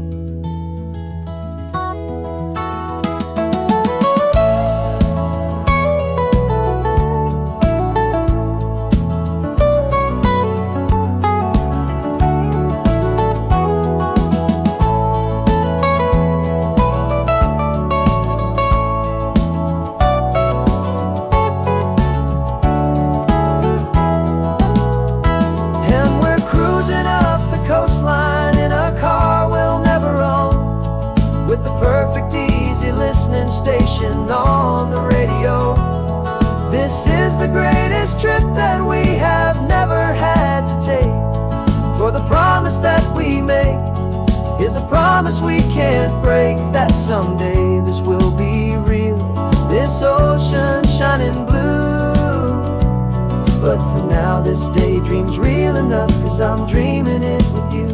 [SPEAKER 1] Station on the radio. This is the greatest trip that we have never had to take, for the promise that we make is a promise we can't break, that someday this will be real, this ocean shining blue. But for now this daydream's real enough, 'cause I'm dreaming it with you.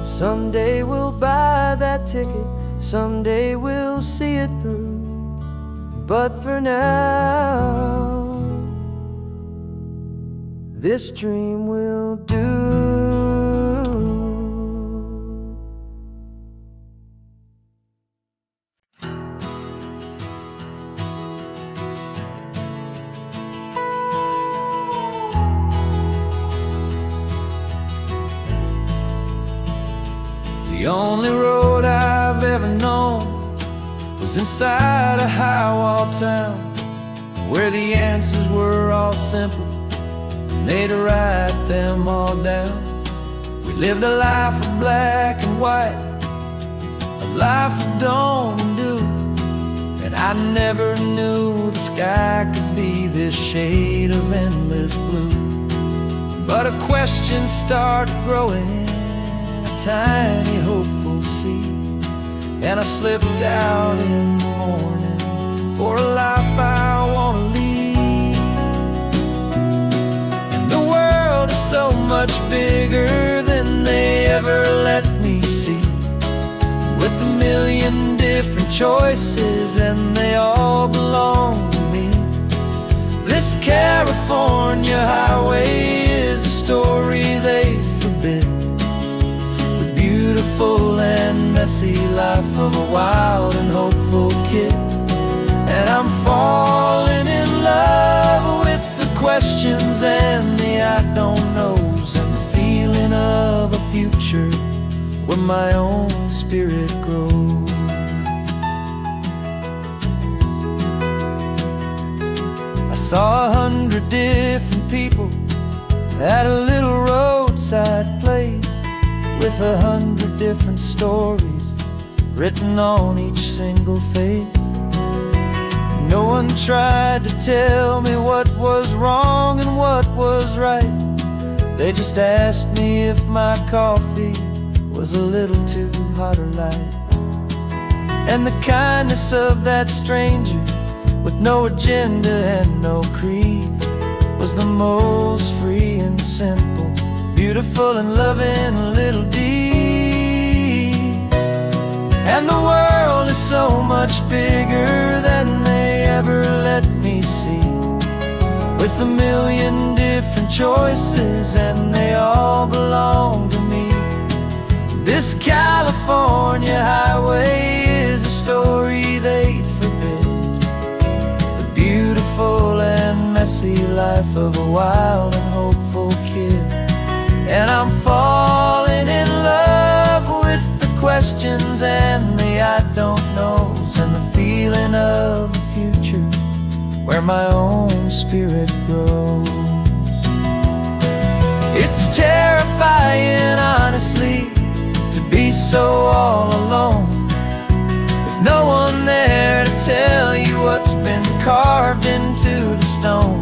[SPEAKER 1] Someday we'll buy that ticket, someday we'll see it through. But for now, this dream will do. The only road I've ever known was inside a high-wall town, where the answers were all simple and they'd write them all down. We lived a life of black and white, a life of dawn and dew, and I never knew the sky could be this shade of endless blue. But a question started growing, a tiny hopeful seed, and I slipped out in the morning for a life I want to lead. And the world is so much bigger than they ever let me see, with a million different choices and they all belong to me. This California highway is a story they forbid, the beautiful and messy life of a wild and hopeful kid. And I'm falling in love with the questions and the I don't knows, and the feeling of a future where my own spirit grows. I saw 100 different people at a little roadside place, with 100 different stories written on each single face. No one tried to tell me what was wrong and what was right. They just asked me if my coffee was a little too hot or light. And the kindness of that stranger, with no agenda and no creed, was the most free and simple, beautiful and loving little deed. And the world is so much bigger than they ever let me see, with a million different choices and they all belong to me. This California highway is a story they'd forbid, the beautiful and messy life of a wild and hopeful kid. And I'm falling in love with the questions and the I don't knows, and the feeling of a future where my own spirit grows. It's terrifying, honestly, to be so all alone, with no one there to tell you what's been carved into the stone.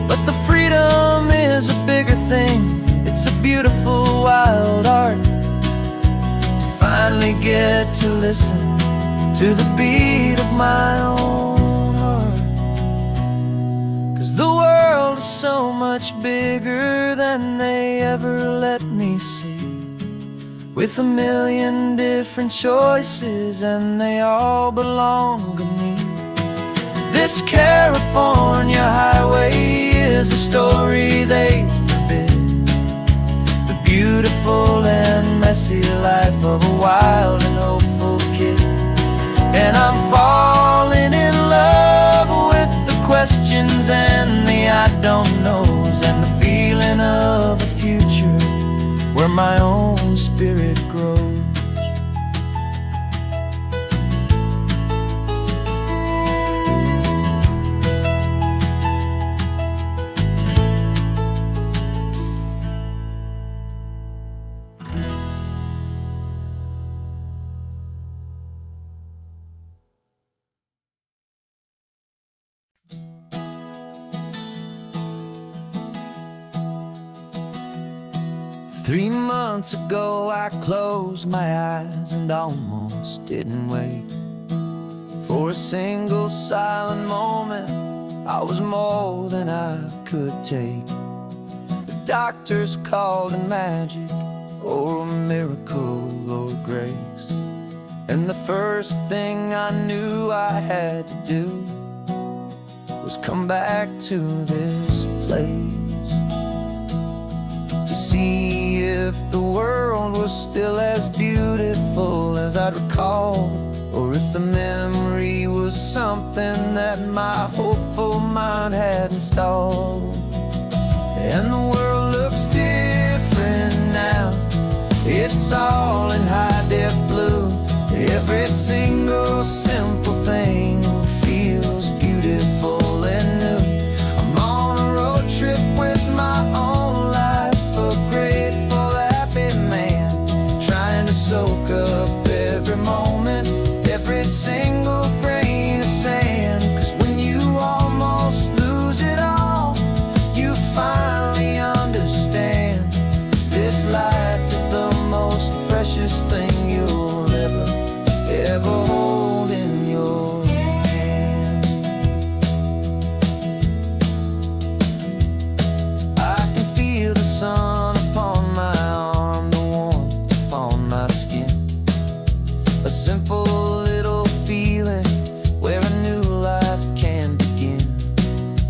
[SPEAKER 1] But the freedom is a bigger thing, it's a beautiful wild art, to finally get to listen to the beat of my own heart. 'Cause the world is so much bigger than they ever let me see, with a million different choices and they all belong to me. This California highway is a story they forbid, the beautiful and messy life of a wild and hopeful kid. And I'm falling in love with the questions and the I don't knows, and the feeling of a future where my own spirit grows. Three months ago I closed my eyes and almost didn't wait for a single silent moment. I was more than I could take. The doctors called it magic, or a miracle, or grace. And the first thing I knew I had to do was come back to this place, to see if the world was still as beautiful as I'd recall, or if the memory was something that my hopeful mind had installed. And the world looks different now, it's all in high single simple thing feels beautiful and new. I'm on a road trip with my own life, a grateful, happy man, trying to soak up every moment, every single grain of sand. 'Cause when you almost lose it all, you finally understand this life is the most precious thing you'll ever hold in your hand. I can feel the sun upon my arm, the warmth upon my skin, a simple little feeling where a new life can begin.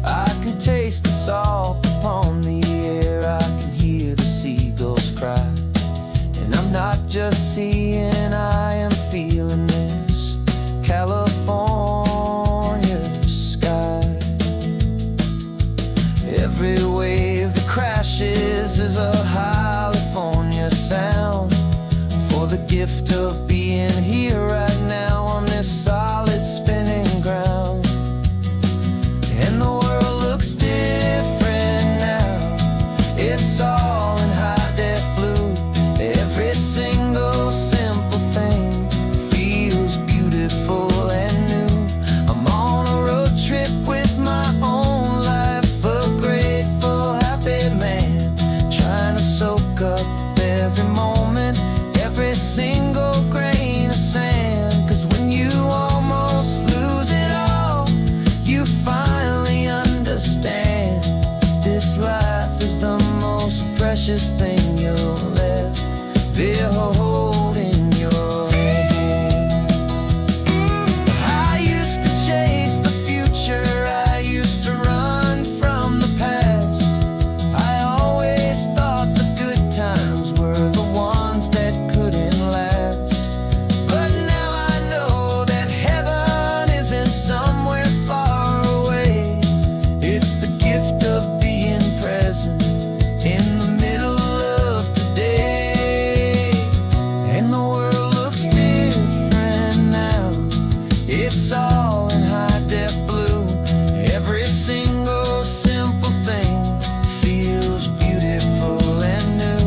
[SPEAKER 1] I can taste the salt upon the air, I can hear the seagulls cry, and I'm not just seeing, I am feeling this California sky. Every wave that crashes is a California sound, for the gift of being here right now on this solid spinning ground. And the world looks different now, it's all in high def blue. Every single simple thing feels beautiful and new. I'm on a road trip with my own life, a grateful, happy man, trying to soak up every moment, every single grain of sand. 'Cause when you almost lose it all, you finally understand this life is the most precious thing you'll ever hold in your hand. I used to chase the future, I used to run from the past. I always thought the good times were the ones that couldn't last. But now I know that heaven isn't somewhere far away. It's the gift of being present in the middle of today. And the world looks different now, it's all in high def blue. Every single simple thing feels beautiful and new.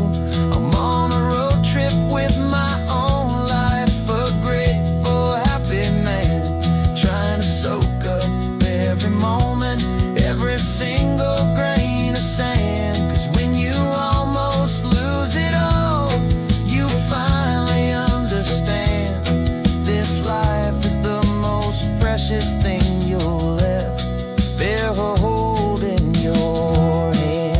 [SPEAKER 1] I'm on a road trip with my own life, a grateful, happy man, trying to soak up every moment, every single grain of sand. 'Cause when you almost lose it all, you finally understand this life is the most precious thing you'll ever hold in your hand.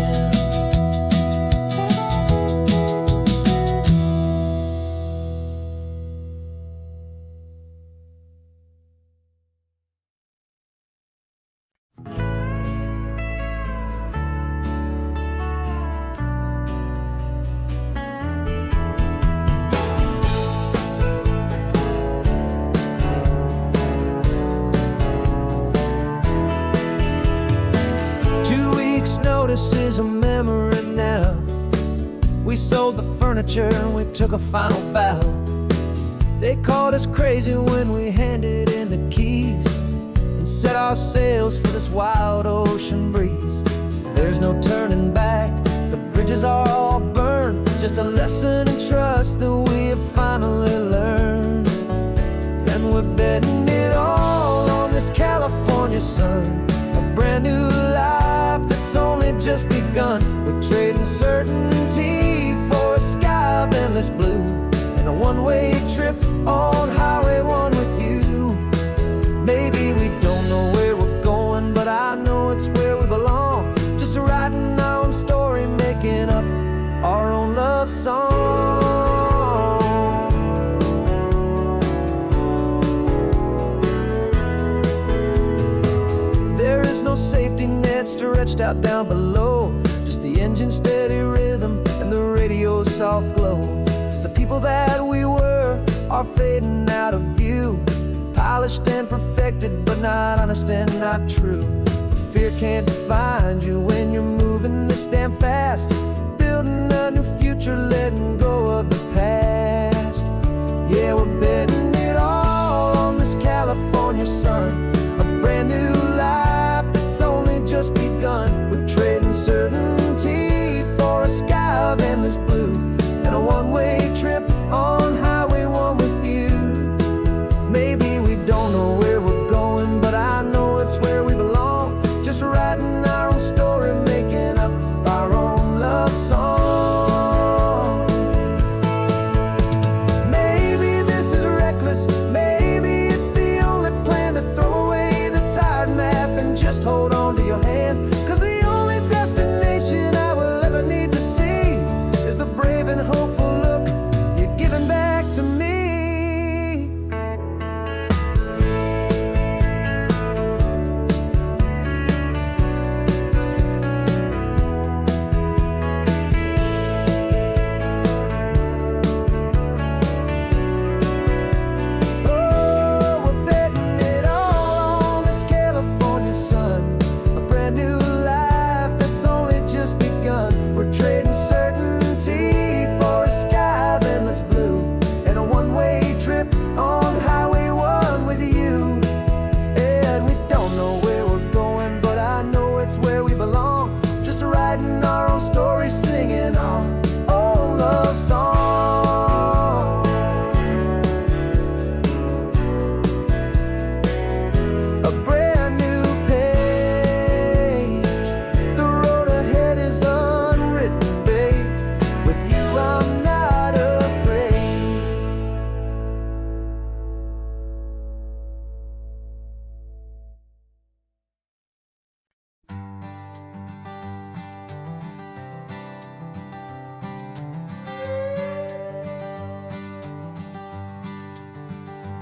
[SPEAKER 1] Notice is a memory now. We sold the furniture and we took a final bow. They called us crazy when we handed in the keys and set our sails for this wild ocean breeze. There's no turning back, the bridges are all burned, just a lesson in trust that we have finally learned. And we're betting it all on this California sun, a brand new life that's only just begun. We're trading certainty for a sky of endless blue, and a one-way trip on Highway 1 with you. Maybe we don't know where we're going, but I know it's where we belong. Just writing our own story, making up our own love song. There is no safety net stretched out down below, just the engine's steady rhythm and the radio's soft glow. The people that we were are fading out of view, polished and perfected, but not honest and not true. Fear can't define you when you're moving this damn fast, building a new future, letting go of the past. Yeah, we're betting it all know it's where we belong, just writing our own story, singing our own love song. A brand new page, the road ahead is unwritten, babe. With you I'm not afraid.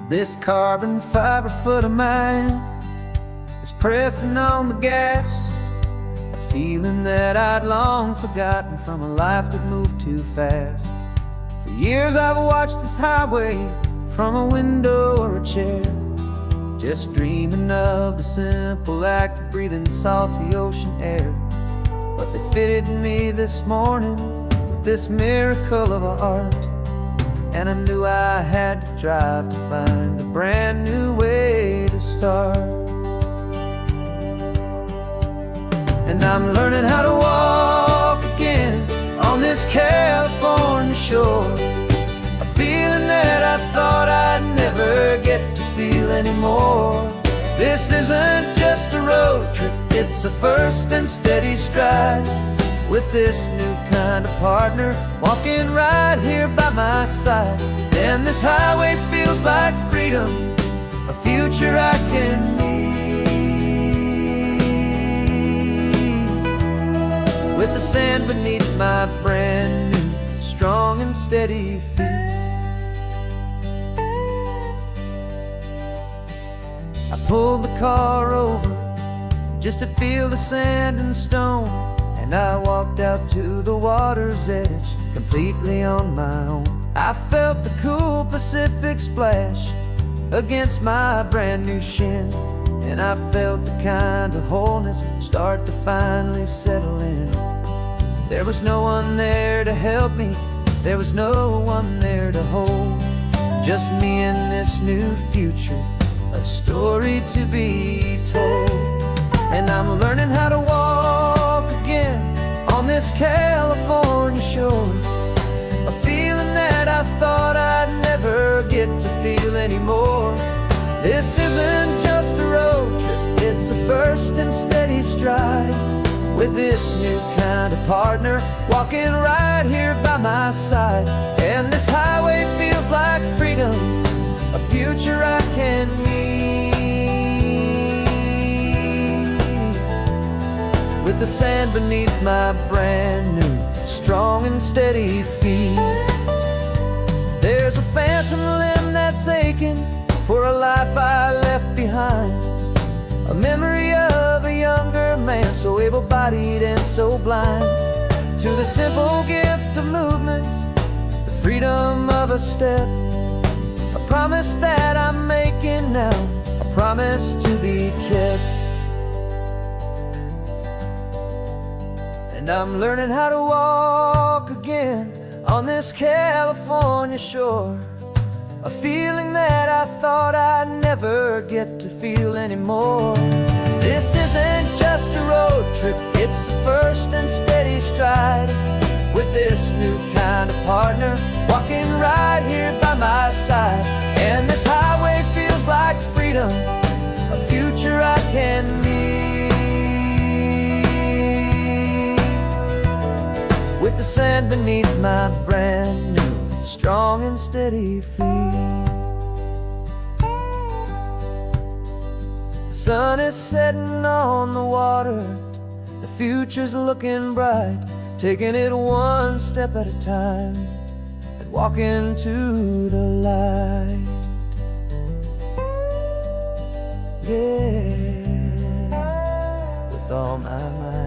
[SPEAKER 1] This carbon fiber foot of mine is pressing on the gas, a feeling that I'd long forgotten from a life that moved too fast. For years I've watched this highway from a window or a chair, just dreaming of the simple act of breathing salty ocean air. But they fitted me this morning with this miracle of art, and I knew I had to drive to find a brand new way to start. And I'm learning how to walk again on this California shore, a feeling that I thought I'd never get to feel anymore. This isn't just a road trip, it's a first and steady stride, with this new kind of partner walking right here by my side. And this highway feels like freedom, a future I can need, with the sand beneath my brand new strong and steady feet. I pulled the car over just to feel the sand and stone, and I walked out to the water's edge, completely on my own. I felt the cool Pacific splash against my brand new shin, and I felt the kind of wholeness start to finally settle in. There was no one there to help me, there was no one there to hold, just me and this new future, a story to be told. And I'm learning how to walk again on this California shore, a feeling that I thought I'd never get to feel anymore. This isn't just a road trip, it's a first and steady stride, with this new kind of partner walking right here by my side. And this highway feels like freedom, a future I can need, with the sand beneath my brand new strong and steady feet. There's a phantom limb that's aching for a life I left behind, a memory of a younger man, so able-bodied and so blind, to the simple gift of movement, the freedom of a step, a promise that I'm making now, a promise to be kept. And I'm learning how to walk again on this California shore, a feeling that I thought I'd never get to feel anymore. This isn't just a road trip, it's a first and steady stride, with this new kind of partner walking right here by my side. And this highway feels like freedom, a future I can need, with the sand beneath my brand new strong and steady feet. The sun is setting on the water, the future's looking bright, taking it one step at a time and walking to the light. Yeah, with all my might.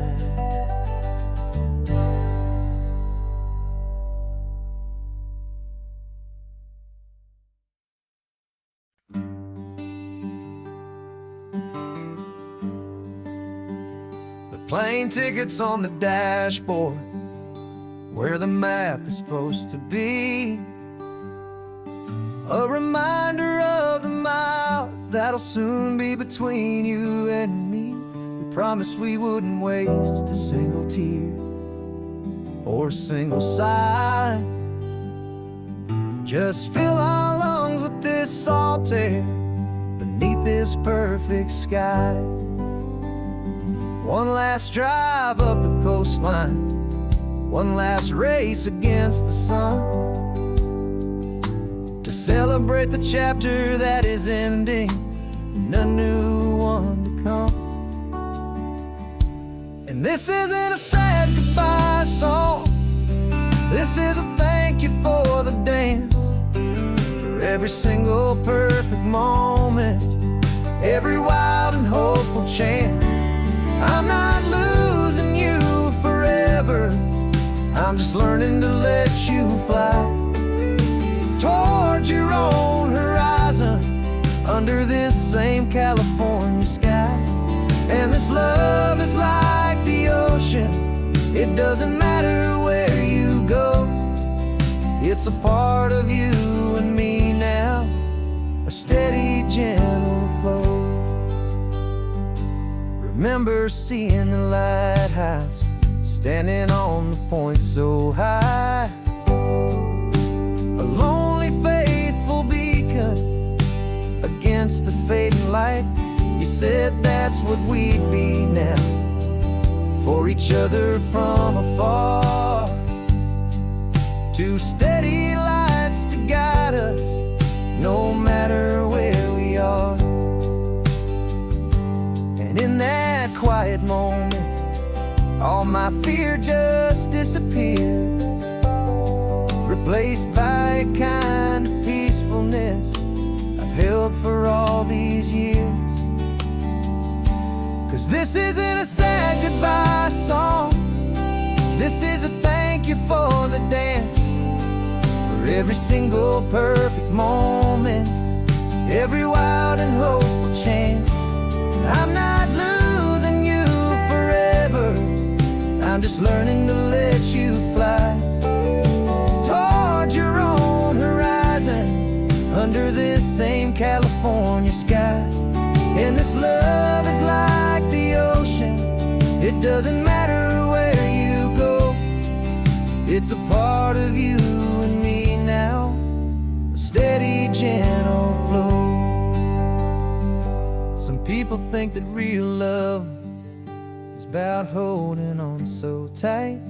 [SPEAKER 1] Plane tickets on the dashboard, where the map is supposed to be, a reminder of the miles that'll soon be between you and me. We promised we wouldn't waste a single tear or a single sigh. Just fill our lungs with this salt air beneath this perfect sky. One last drive up the coastline, one last race against the sun, to celebrate the chapter that is ending and a new one to come. And this isn't a sad goodbye song, this is a thank you for the dance, for every single perfect moment, every wild and hopeful chance. I'm not losing you forever, I'm just learning to let you fly towards your own horizon, under this same California sky. And this love is like the ocean, it doesn't matter where you go, it's a part of you and me now, a steady, gentle flow. Remember seeing the lighthouse, standing on the point so high, a lonely, faithful beacon against the fading light. You said that's what we'd be now, for each other from afar. Two steady lights to guide us, no matter where we are. And in that quiet moment, all my fear just disappeared, replaced by a kind of peacefulness I've held for all these years. 'Cause this isn't a sad goodbye song, this is a thank you for the dance, for every single perfect moment, every wild and hopeful chance. I'm not losing you forever, I'm just learning to let you fly towards your own horizon, under this same California sky. And this love is like the ocean, it doesn't matter where you go, it's a part of you and me now, a steady, gentle flow. Some people think that real love is about holding on so tight.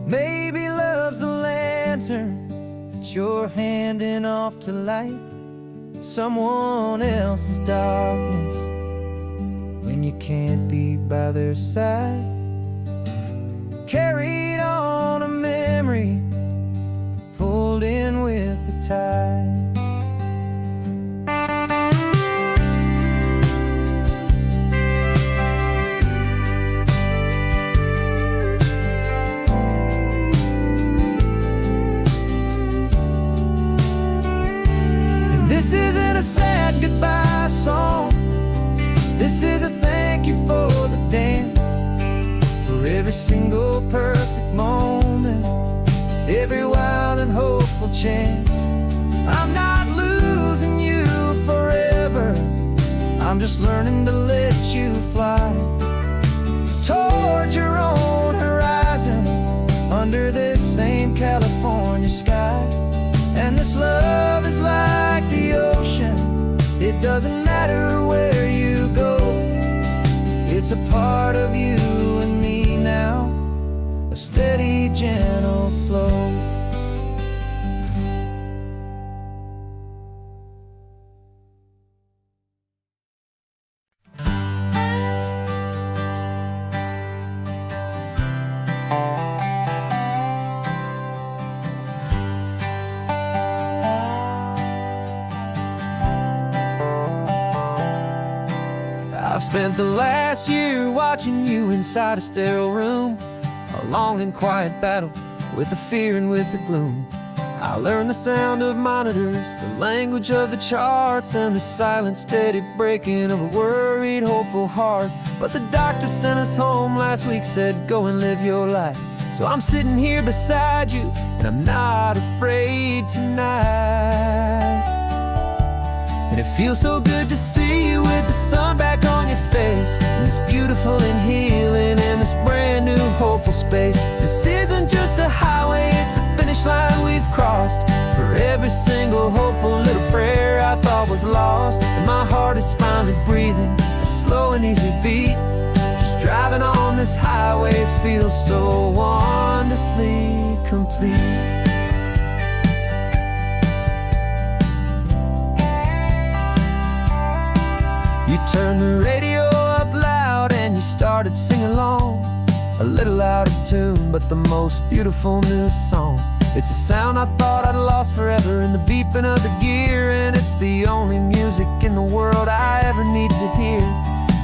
[SPEAKER 1] Maybe love's a lantern that you're handing off to light someone else's darkness when you can't be by their side. Carried on a memory, pulled in with the tide. This isn't a sad goodbye song, this is a thank you for the dance, for every single perfect moment, every wild and hopeful chance. I'm not losing you forever, I'm just learning to let you fly towards your own horizon, under this same California sky. And this love is like the ocean, it doesn't matter where you go, it's a part of you and me now, a steady, gentle flow. I've spent the last year watching you inside a sterile room, a long and quiet battle with the fear and with the gloom. I learned the sound of monitors, the language of the charts, and the silent, steady breaking of a worried, hopeful heart. But the doctor sent us home last week, said go and live your life. So I'm sitting here beside you, and I'm not afraid tonight. And it feels so good to see you with the sun back on your face, and it's beautiful and healing in this brand new hopeful space. This isn't just a highway, it's a finish line we've crossed. For every single hopeful little prayer I thought was lost, and my heart is finally breathing a slow and easy beat. Just driving on this highway feels so wonderfully complete. You turned the radio up loud and you started singing along, a little out of tune, but the most beautiful new song. It's a sound I thought I'd lost forever in the beeping of the gear, and it's the only music in the world I ever need to hear.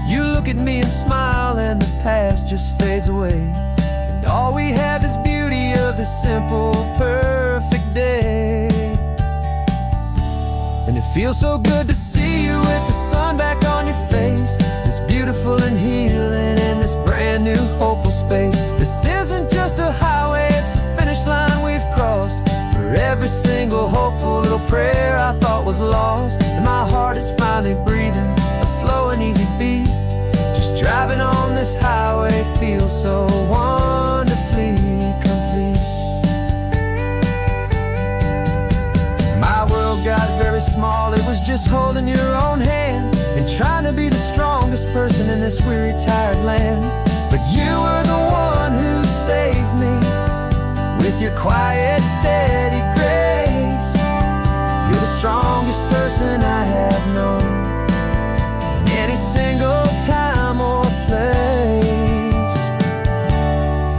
[SPEAKER 1] You look at me and smile and the past just fades away, and all we have is beauty of this simple, perfect day. And it feels so good to see you with the sun back on your face. It's beautiful and healing in this brand new hopeful space. This isn't just a highway, it's a finish line we've crossed. For every single hopeful little prayer I thought was lost, and my heart is finally breathing a slow and easy beat. Just driving on this highway feels so wonderfully complete. My world got very small, it was just holding your own hand and trying to be the strongest person in this weary, tired land. But you were the one who saved me with your quiet, steady grace. You're the strongest person I have known in any single time or place.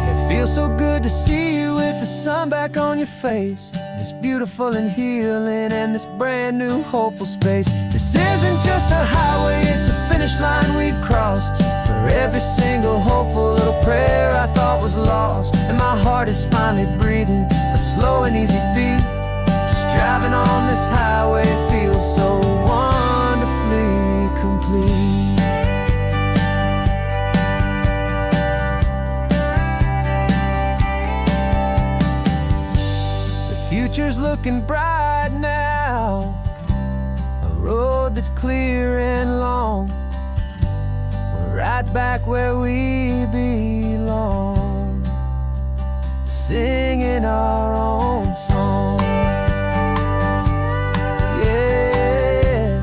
[SPEAKER 1] It feels so good to see you with the sun back on your face. It's beautiful and healing in this brand new hopeful space. This isn't just a highway, it's a finish line we've crossed. For every single hopeful little prayer I thought was lost, and my heart is finally breathing a slow and easy beat. Just driving on this highway feels so wonderfully complete. Future's looking bright now, a road that's clear and long. We're right back where we belong, singing our own song. Yeah,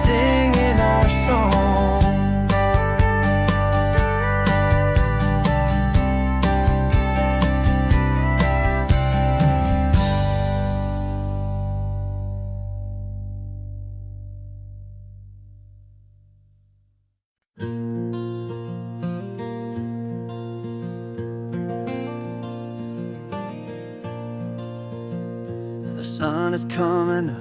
[SPEAKER 1] singing our song. The sun is coming up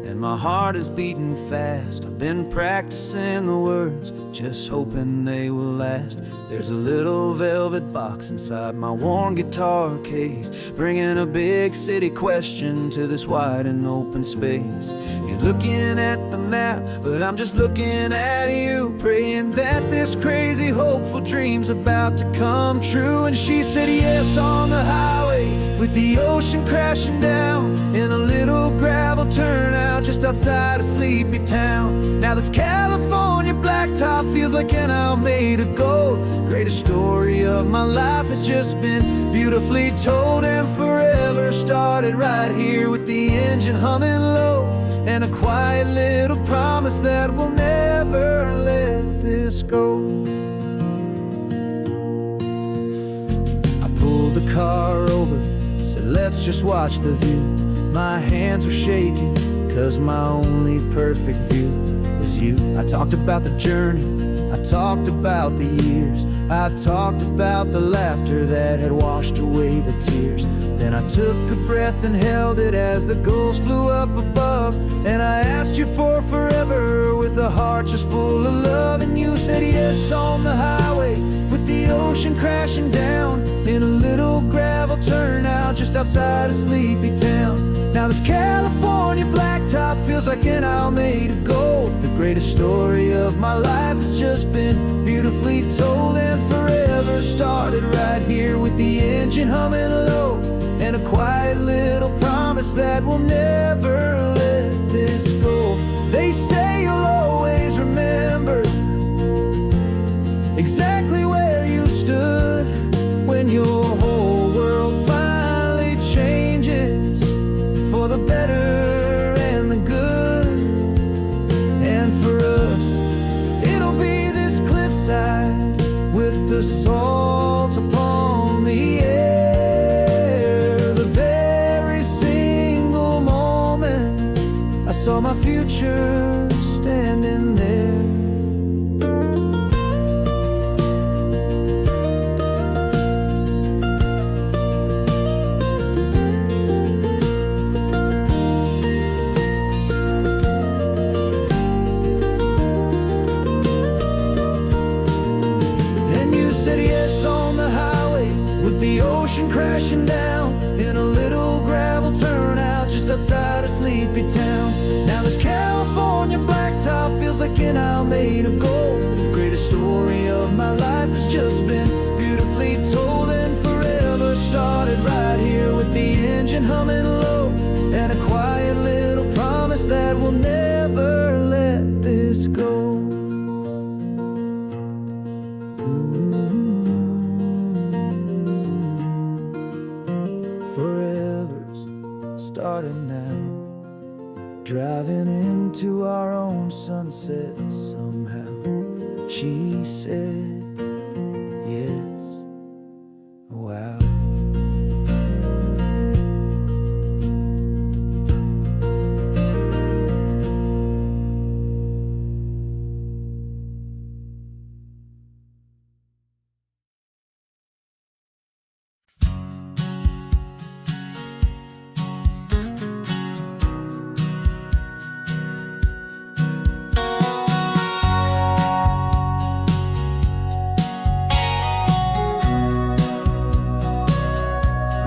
[SPEAKER 1] and my heart is beating fast. I've been practicing the words, just hoping they will last. There's a little velvet box inside my worn guitar case, bringing a big city question to this wide and open space. You're looking at the map, but I'm just looking at you, praying that this crazy hopeful dream's about to come true. And she said yes on the highway with the ocean crashing down in a little gravel turnout just outside a sleepy town. Now this California blacktop feels like an hour made of gold. Greatest story of my life has just been beautifully told, and forever started right here with the engine humming low, and a quiet little promise that we'll never let this go. I pulled the car over, said let's just watch the view. My hands were shaking, cause my only perfect view was you. I talked about the journey, I talked about the years, I talked about the laughter that had washed away the tears. Then I took a breath and held it as the gulls flew up above, and I asked you for forever with a heart just full of love. And you said yes on the highway with the ocean crashing down in a little gravel turnout just outside a sleepy town. Now this California blacktop feels like an hour made of gold. The greatest story of my life has just been beautifully told, and forever started right here with the engine humming low, and a quiet little promise that we'll never let this go. exactly where you stood when your whole world finally changes for the better and the good. And for us, it'll be this cliffside with the salt upon the air. The very single moment I saw my future standing there. Said yes on the highway with the ocean crashing down in a little gravel turnout just outside a sleepy town. Now this California blacktop feels like an isle made of gold. The greatest story of my life has just been beautifully told, and forever started right here with the engine humming low and a quiet little promise that we'll never let this go. Forever's starting now, driving into our own sunset somehow. She said yes, wow.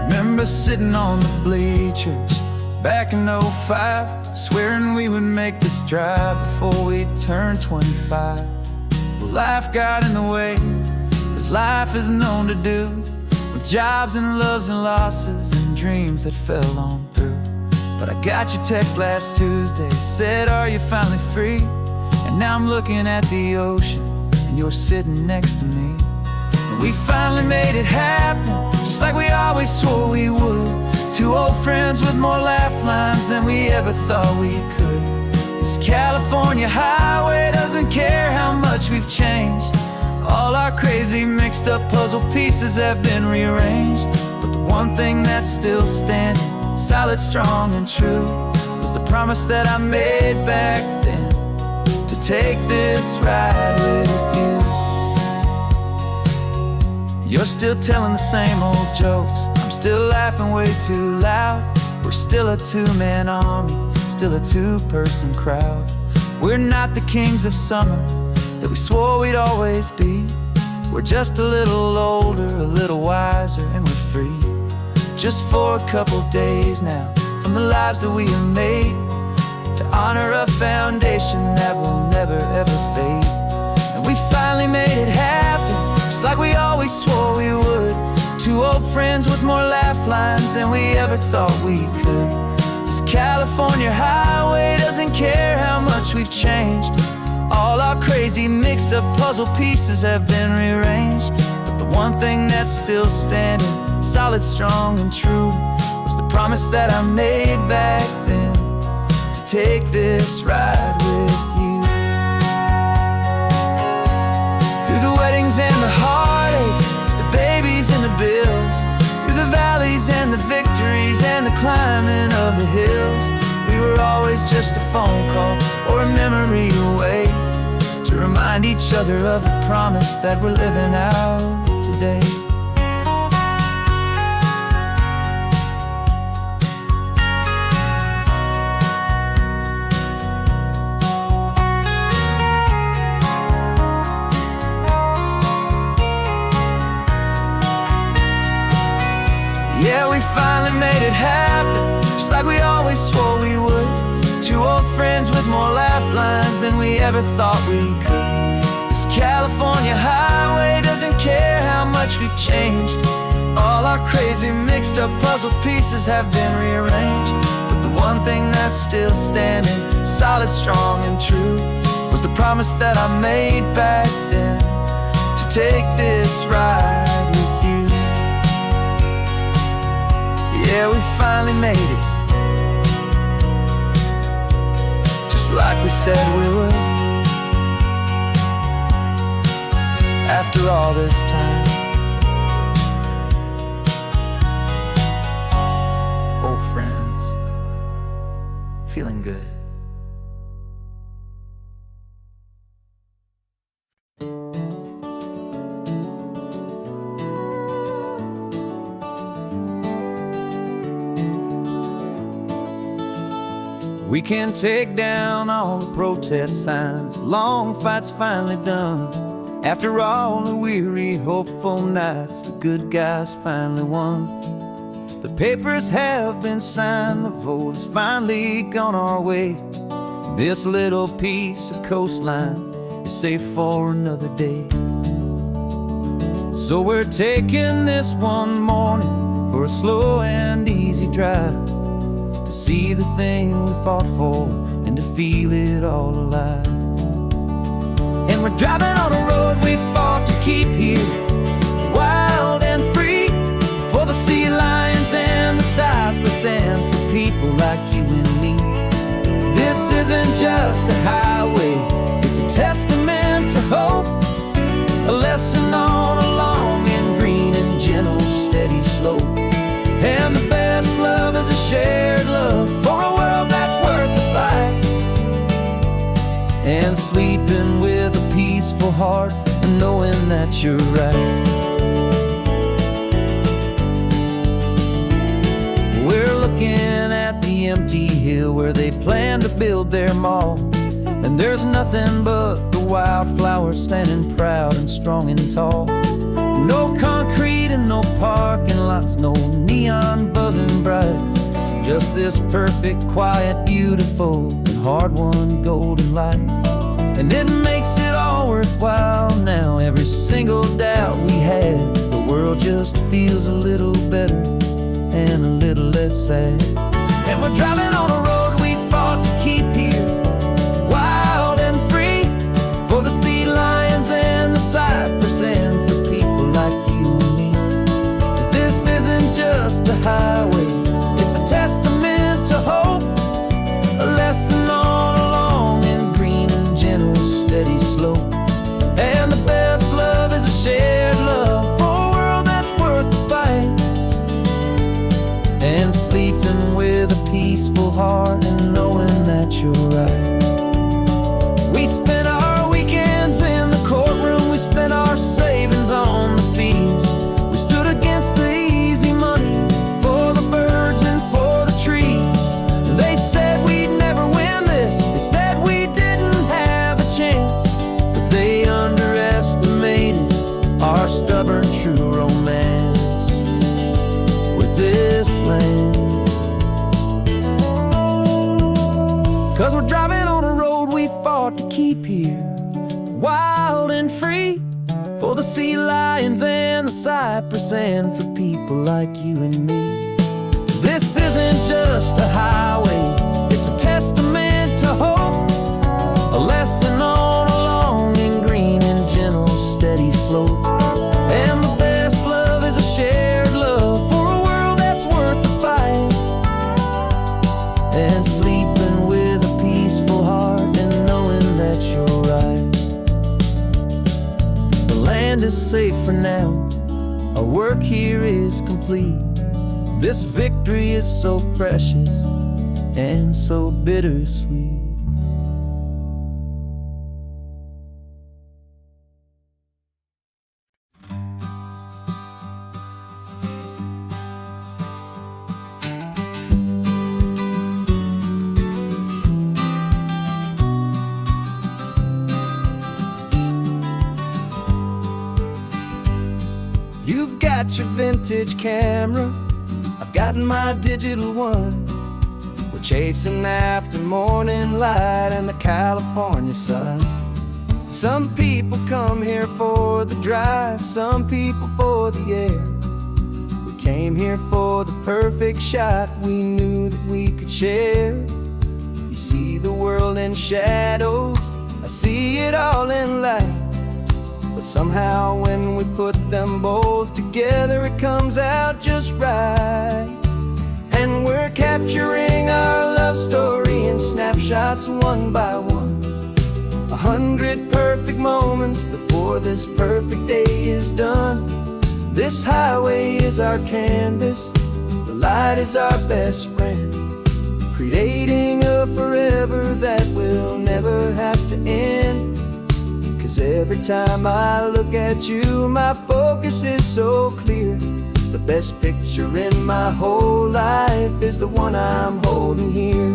[SPEAKER 1] Remember sitting on the bleachers back in '05, swearing we would make this drive before we turned 25. Well, life got in the way, as life is known to do, with jobs and loves and losses and dreams that fell on through. But I got your text last Tuesday, said, are you finally free? And now I'm looking at the ocean, and you're sitting next to me. And we finally made it happen, just like we always swore we would. Two old friends with more laugh lines than we ever thought we could. This California highway doesn't care how much we've changed. All our crazy mixed up puzzle pieces have been rearranged. But the one thing that's still standing, solid, strong, and true, was the promise that I made back then, to take this ride with you. You're still telling the same old jokes, I'm still laughing way too loud. We're still a two-man army, still a two-person crowd. We're not the kings of summer that we swore we'd always be. We're just a little older, a little wiser, and we're free. Just for a couple days now, from the lives that we have made, to honor a foundation that will never ever fade. And we finally made it happen, just like we always swore we would. Two old friends with more laugh lines than we ever thought we could. This California highway doesn't care how much we've changed. All our crazy mixed up puzzle pieces have been rearranged. But the one thing that's still standing, solid, strong, and true, was the promise that I made back then, to take this ride with you. Through the weddings and the heartaches, the babies and the bills, through the valleys and the victories and the climbing of the hills, we were always just a phone call or a memory away, to remind each other of the promise that we're living out today. Yeah, we finally made it happen, just like we always swore we would. Two old friends with more laugh lines than we ever thought we could. This California highway doesn't care how much we've changed. All our crazy mixed up puzzle pieces have been rearranged. But the one thing that's still standing, solid, strong, and true, was the promise that I made back then, to take this ride with you. Yeah, we finally made it, just like we said we would. After all this time, old friends, feeling good. We can take down all the protest signs, long fight's finally done. After all the weary, hopeful nights, the good guys finally won. The papers have been signed, the vote has finally gone our way. This little piece of coastline is safe for another day. So we're taking this one morning for a slow and easy drive, to see the thing we fought for and to feel it all alive. And we're driving on a road we fought to keep here, wild and free, for the sea lions and the cypress and for people like you and me. This isn't just a highway, it's a testament to hope, a lesson on a long and green and gentle steady slope. And the best love is a shared love for a world that's worth the fight, and sleeping with a peaceful heart and knowing that you're right. We're looking at the empty hill where they plan to build their mall, and there's nothing but the wildflowers standing proud and strong and tall. No concrete and no parking lots, no neon buzzing bright, just this perfect, quiet, beautiful, and hard-won golden light. And it makes it all worthwhile now, every single doubt we had. The world just feels a little better and a little less sad. And we're driving on a road we fought to keep here, wild and free, for the sea lions and the cypress and for people like you and me. This isn't just a highway, it's a testament to hope, a lesson on a long and green and gentle steady slope. And the best love is a shared love for a world that's worth the fight, and sleeping with a peaceful heart and knowing that you're right. We spent our weekends in the courtroom, we spent our savings on the fees. We stood against the easy money for the birds and for the trees. They said we'd never win this, they said we didn't have a chance, but they underestimated our stubborn true romance with this land. 'Cause we're driving on a road we fought to keep here, wild and free, for the sea lions and the cypress and for people like you and me. This isn't just a highway, it's a testament to hope, a lesson on a long and green and gentle steady slope. And the best love is a shared love for a world that's worth the fight, and sleeping with a peaceful heart and knowing that you're right. The land is safe for now, our work here is complete. This victory is so precious and so bittersweet. You've got your vintage camera, I've got my digital one. We're chasing after morning light and the California sun. Some people come here for the drive, some people for the air. We came here for the perfect shot we knew that we could share. You see the world in shadows, I see it all in light. but somehow when we put them both together, it comes out just right. And we're capturing our love story in snapshots one by one. 100 perfect moments before this perfect day is done. This highway is our canvas, the light is our best friend, creating a forever that will never have to end. 'Cause every time I look at you, my focus is so clear. The best picture in my whole life is the one I'm holding here.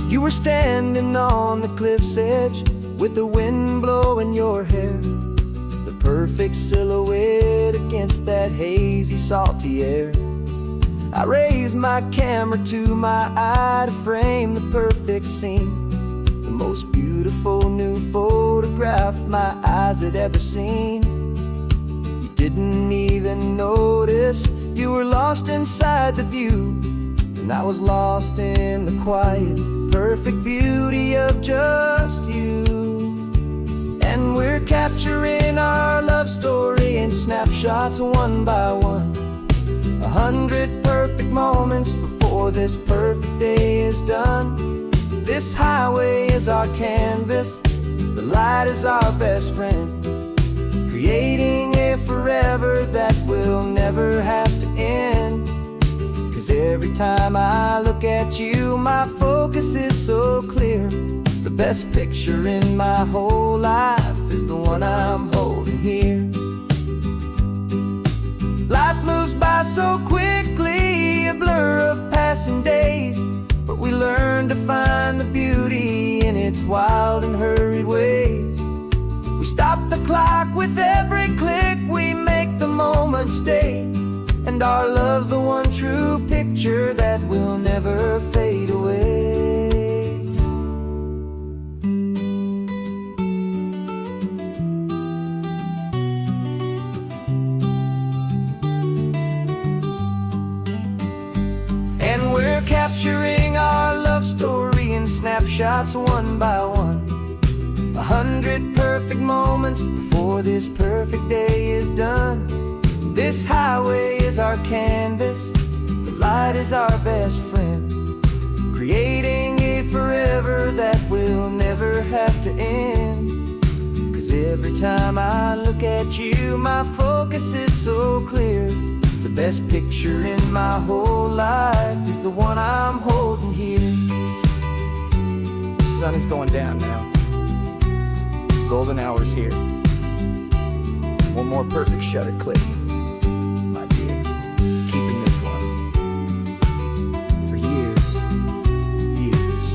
[SPEAKER 1] You were standing on the cliff's edge with the wind blowing your hair, the perfect silhouette against that hazy, salty air. I raised my camera to my eye to frame the perfect scene, the most beautiful new photograph my eyes had ever seen. You didn't even notice you were lost inside the view, and I was lost in the quiet, perfect beauty of just you. And we're capturing our love story in snapshots one by one. 100 perfect moments before this perfect day is done. This highway is our canvas, the light is our best friend, creating a forever that will never have to end. 'Cause every time I look at you, my focus is so clear. The best picture in my whole life is the one I'm holding here. Life moves by so quickly, a blur of passing days, but we learn to find the beauty in its wild and hurried ways. We stop the clock with every click, we make the moment stay, and our love's the one true picture that will never fade away. And we're capturing our love story in snapshots one by one. 100 perfect moments before this perfect day is done. This highway is our canvas, the light is our best friend, creating a forever that will never have to end. 'Cause every time I look at you, my focus is so clear. The best picture in my whole life is the one I'm holding here. The sun is going down now. Golden hour's here. One more perfect shutter click. Keeping this one for years, years.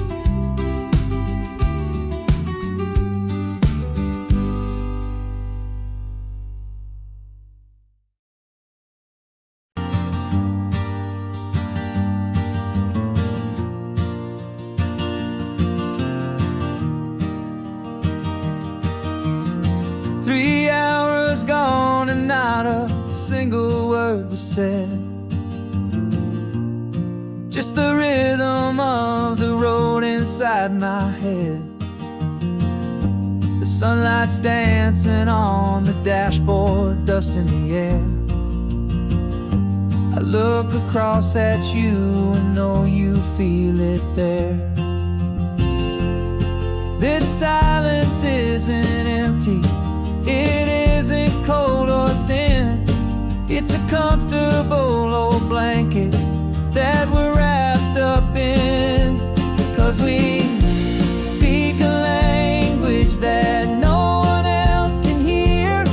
[SPEAKER 1] 3 hours gone and not a single word was said. Just the rhythm of the road inside my head. The sunlight's dancing on the dashboard, dust in the air. I look across at you and know you feel it there. This silence isn't empty, it isn't cold or thin. It's a comfortable old blanket that we're wrapped up in. 'Cause we speak a language that no one else can hear.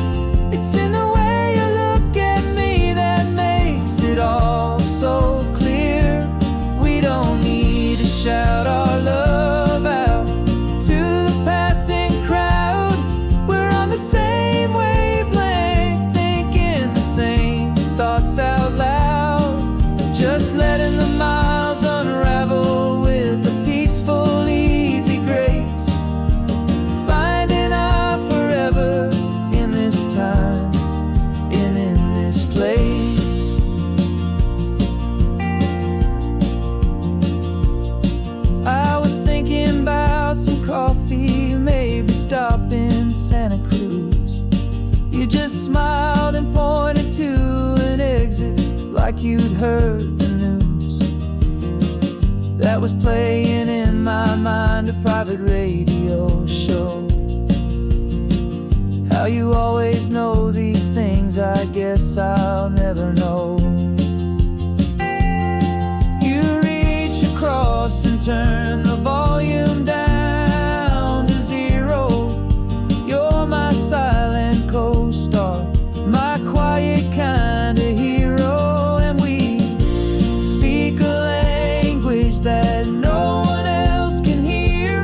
[SPEAKER 1] It's in the way you look at me that makes it all so clear. We don't need to shout our love out to the passing crowd. We're on the same wavelength, thinking the same thoughts out loud. Just letting the miles unravel with a peaceful, easy grace. Finding our forever in this time and in this place. smiled and pointed to an exit like you'd heard the news. That was playing in my mind, a private radio show. How you always know these things, I guess I'll never know. You reach across and turn the volume down to 0. You're my silent co-star, my quiet kind of hero. And we speak a language that no one else can hear.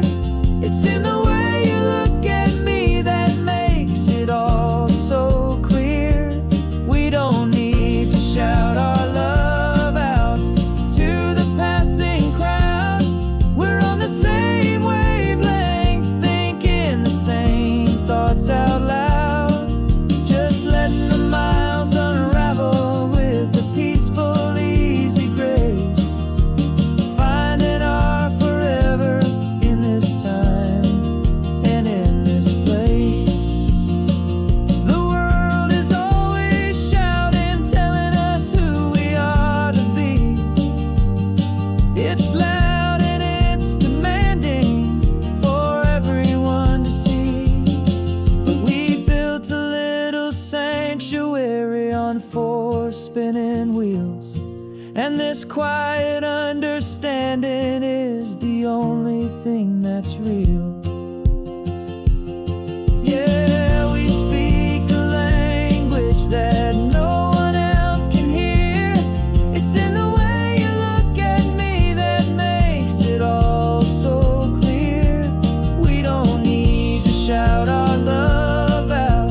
[SPEAKER 1] It's in the way you look at me that makes it all so clear. We don't need to shout our love out to the passing crowd. We're on the same wavelength, thinking the same thoughts out loud. Just letting the miles unravel with a peaceful, easy grace. Finding our forever in this time and in this place. The world is always shouting, telling us who we are to be. It's loud and it's demanding for everyone to see. But we built a little sanctuary on 4 spinning wheels, and this quiet understanding is the only thing that's real. Yeah, we speak a language that no one else can hear. It's in the way you look at me that makes it all so clear. We don't need to shout our love out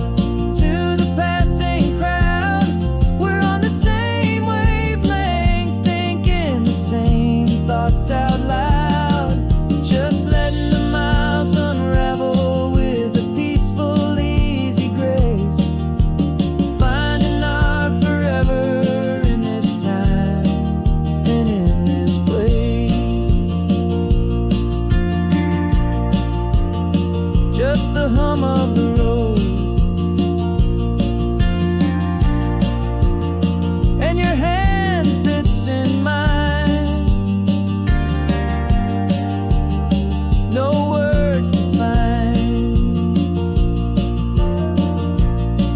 [SPEAKER 1] to the passing crowd. We're on the same wavelength, thinking the same thoughts out loud. Just letting the miles unravel with a peaceful, easy grace. Finding our forever in this time and in this place. Just the hum of the road and your hand fits in mine. No words to find.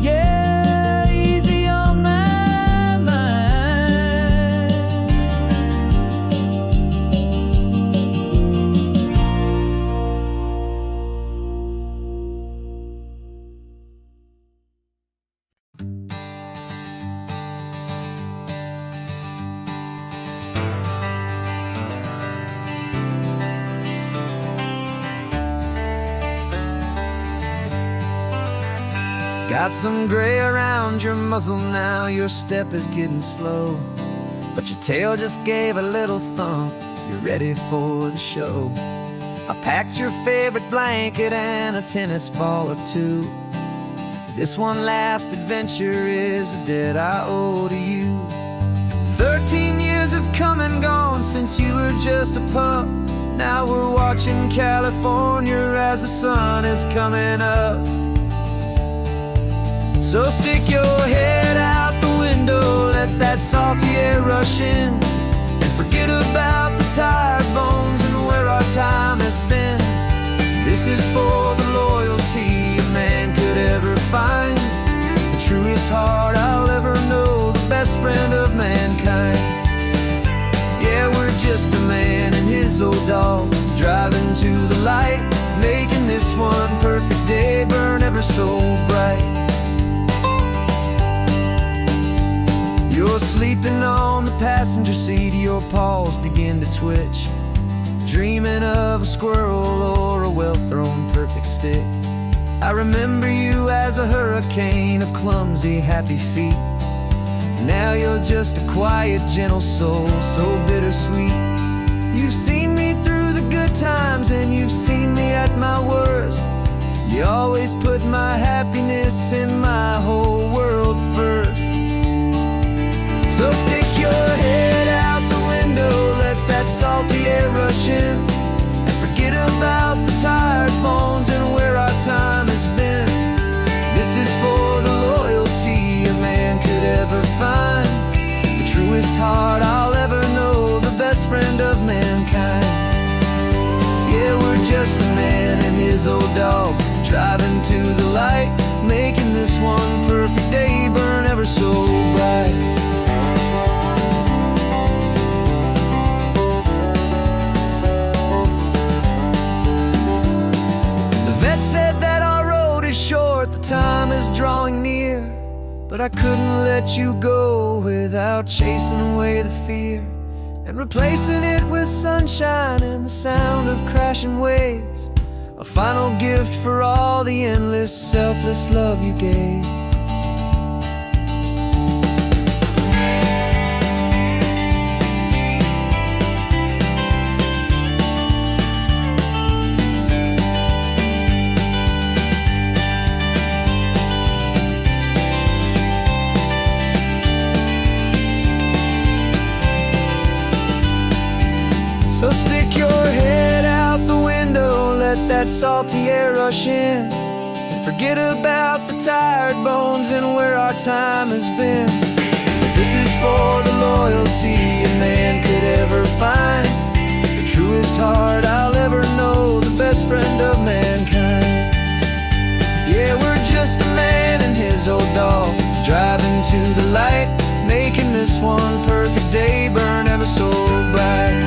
[SPEAKER 1] Yeah, easy on my mind. Got some gray around your muzzle now, your step is getting slow, but your tail just gave a little thump, you're ready for the show. I packed your favorite blanket and a tennis ball or two. This one last adventure is a debt I owe to you. 13 years have come and gone since you were just a pup. Now we're watching California as the sun is coming up. So stick your head out the window, let that salty air rush in, and forget about the tired bones and where our time has been. This is for the loyalty a man could ever find, the truest heart I'll ever know, the best friend of mankind. Yeah, we're just a man and his old dog, driving to the light, making this one perfect day burn ever so bright. You're sleeping on the passenger seat, your paws begin to twitch, dreaming of a squirrel or a well-thrown perfect stick. I remember you as a hurricane of clumsy, happy feet. Now you're just a quiet, gentle soul, so bittersweet. You've seen me through the good times and you've seen me at my worst. You always put my happiness in my whole world first. So stick your head out the window, let that salty air rush in, and forget about the tired bones and where our time has been. This is for the loyalty truest heart I'll ever know, the best friend of mankind. Yeah, we're just a man and his old dog, driving to the light, making this one perfect day burn ever so bright. The vet said that our road is short, the time is drawing near, but I couldn't let you go without chasing away the fear and replacing it with sunshine and the sound of crashing waves, a final gift for all the endless, selfless love you gave. So stick your head out the window, let that salty air rush in, and forget about the tired bones and where our time has been. This is for the loyalty a man could ever find, the truest heart I'll ever know, the best friend of mankind. Yeah, we're just a man and his old dog, driving to the light, making this one perfect day burn ever so bright.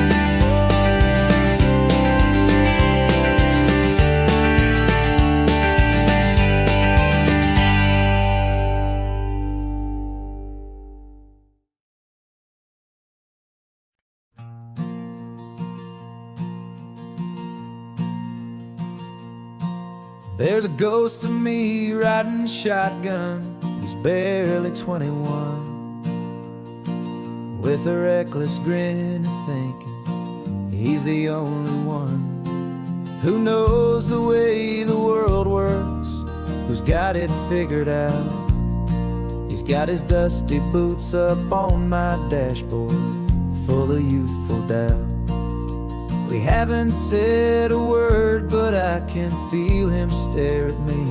[SPEAKER 1] There's a ghost of me riding shotgun, he's barely 21, with a reckless grin and thinking he's the only one who knows the way the world works, who's got it figured out. He's got his dusty boots up on my dashboard, full of youthful doubt. We haven't said a word, but I can feel him stare at me,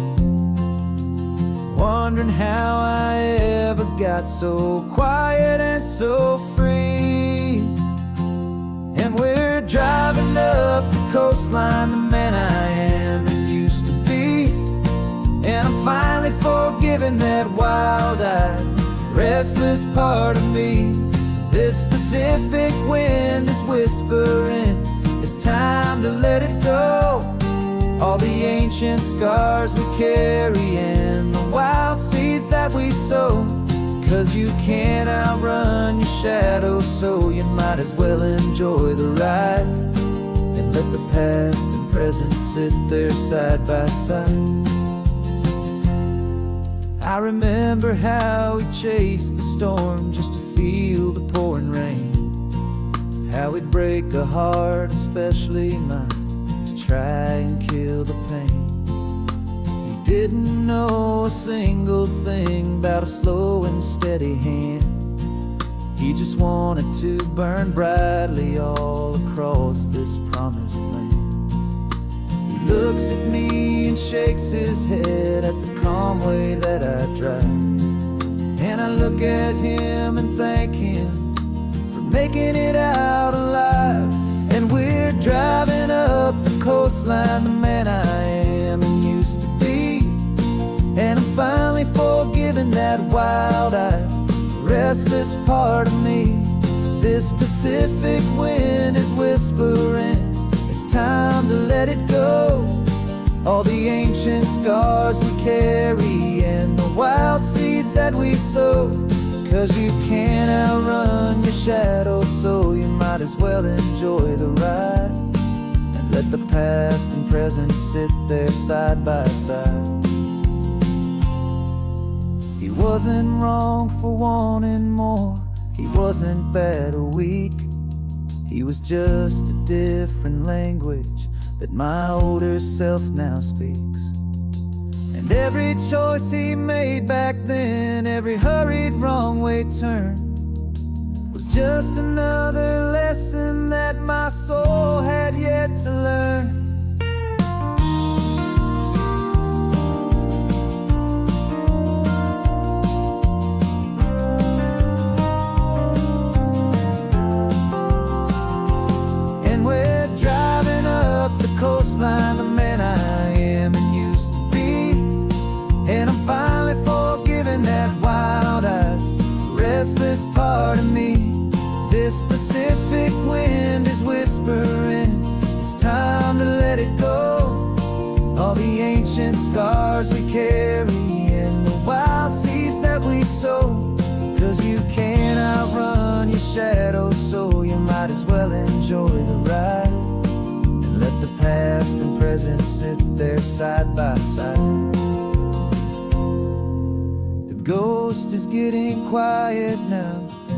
[SPEAKER 1] wondering how I ever got so quiet and so free. And we're driving up the coastline, the man I am and used to be, and I'm finally forgiving that wild-eyed, restless part of me. This Pacific wind is whispering, it's time to let it go. All the ancient scars we carry and the wild seeds that we sow. 'Cause you can't outrun your shadow, so you might as well enjoy the ride and let the past and present sit there side by side. I remember how we chased the storm just to feel the pouring rain, how we'd break a heart, especially mine, to try and kill the pain. He didn't know a single thing about a slow and steady hand. He just wanted to burn brightly all across this promised land. He looks at me and shakes his head at the calm way that I drive, and I look at him and thank him making it out alive. And we're driving up the coastline, the man I am and used to be, and I'm finally forgiving that wild-eyed, restless part of me. This Pacific wind is whispering, it's time to let it go. All the ancient scars we carry and the wild seeds that we sow. 'Cause you can't outrun your shadow, so you might as well enjoy the ride and let the past and present sit there side by side. He wasn't wrong for wanting more, he wasn't bad or weak. He was just a different language that my older self now speaks. And every choice he made back then, every hurried wrong way turn, was just another lesson that my soul had yet to learn. scars we carry and the wild seeds that we sow. 'Cause you can't outrun your shadow, so you might as well enjoy the ride. And let the past and present sit there side by side. The ghost is getting quiet now,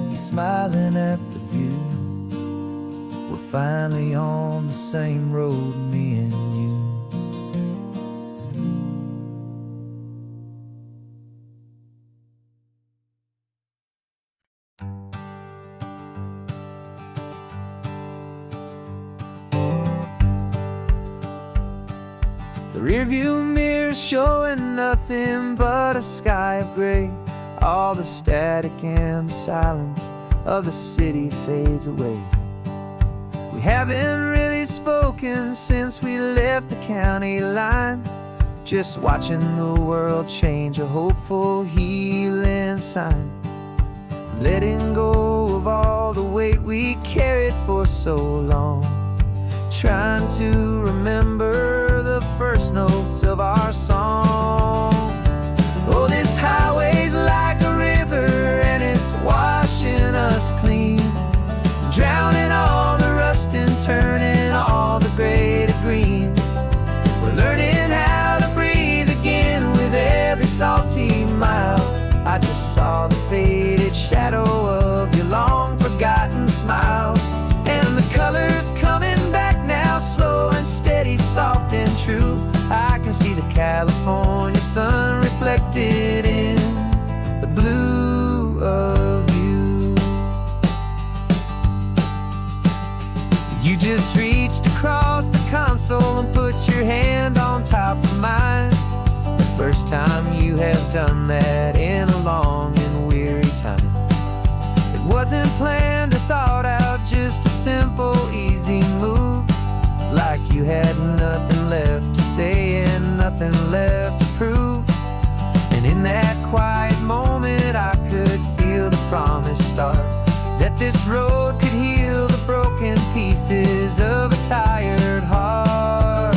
[SPEAKER 1] he's smiling at the view. We're finally on the same road, me and you. The rearview mirror showing nothing but a sky of gray. All the static and the silence of the city fades away. We haven't really spoken since we left the county line, just watching the world change, a hopeful healing sign. Letting go of all the weight we carried for so long, trying to remember the first notes of our song. Oh, this highway's like a river and it's washing us clean, drowning all the rust and turning all the gray to green. We're learning how to breathe again with every salty mile. I just saw the faded shadow of your long forgotten smile. And the colors coming back now, slow and steady, soft and true. I can see the California sun reflected in the blue of you. You just reached across the console and put your hand on top of mine. The first time you have done that in a long and weary time. It wasn't planned or thought out, just a simple, easy move. Like you had nothing left to say and nothing left to prove. And in that quiet moment I could feel the promise start, that this road could heal the broken pieces of a tired heart.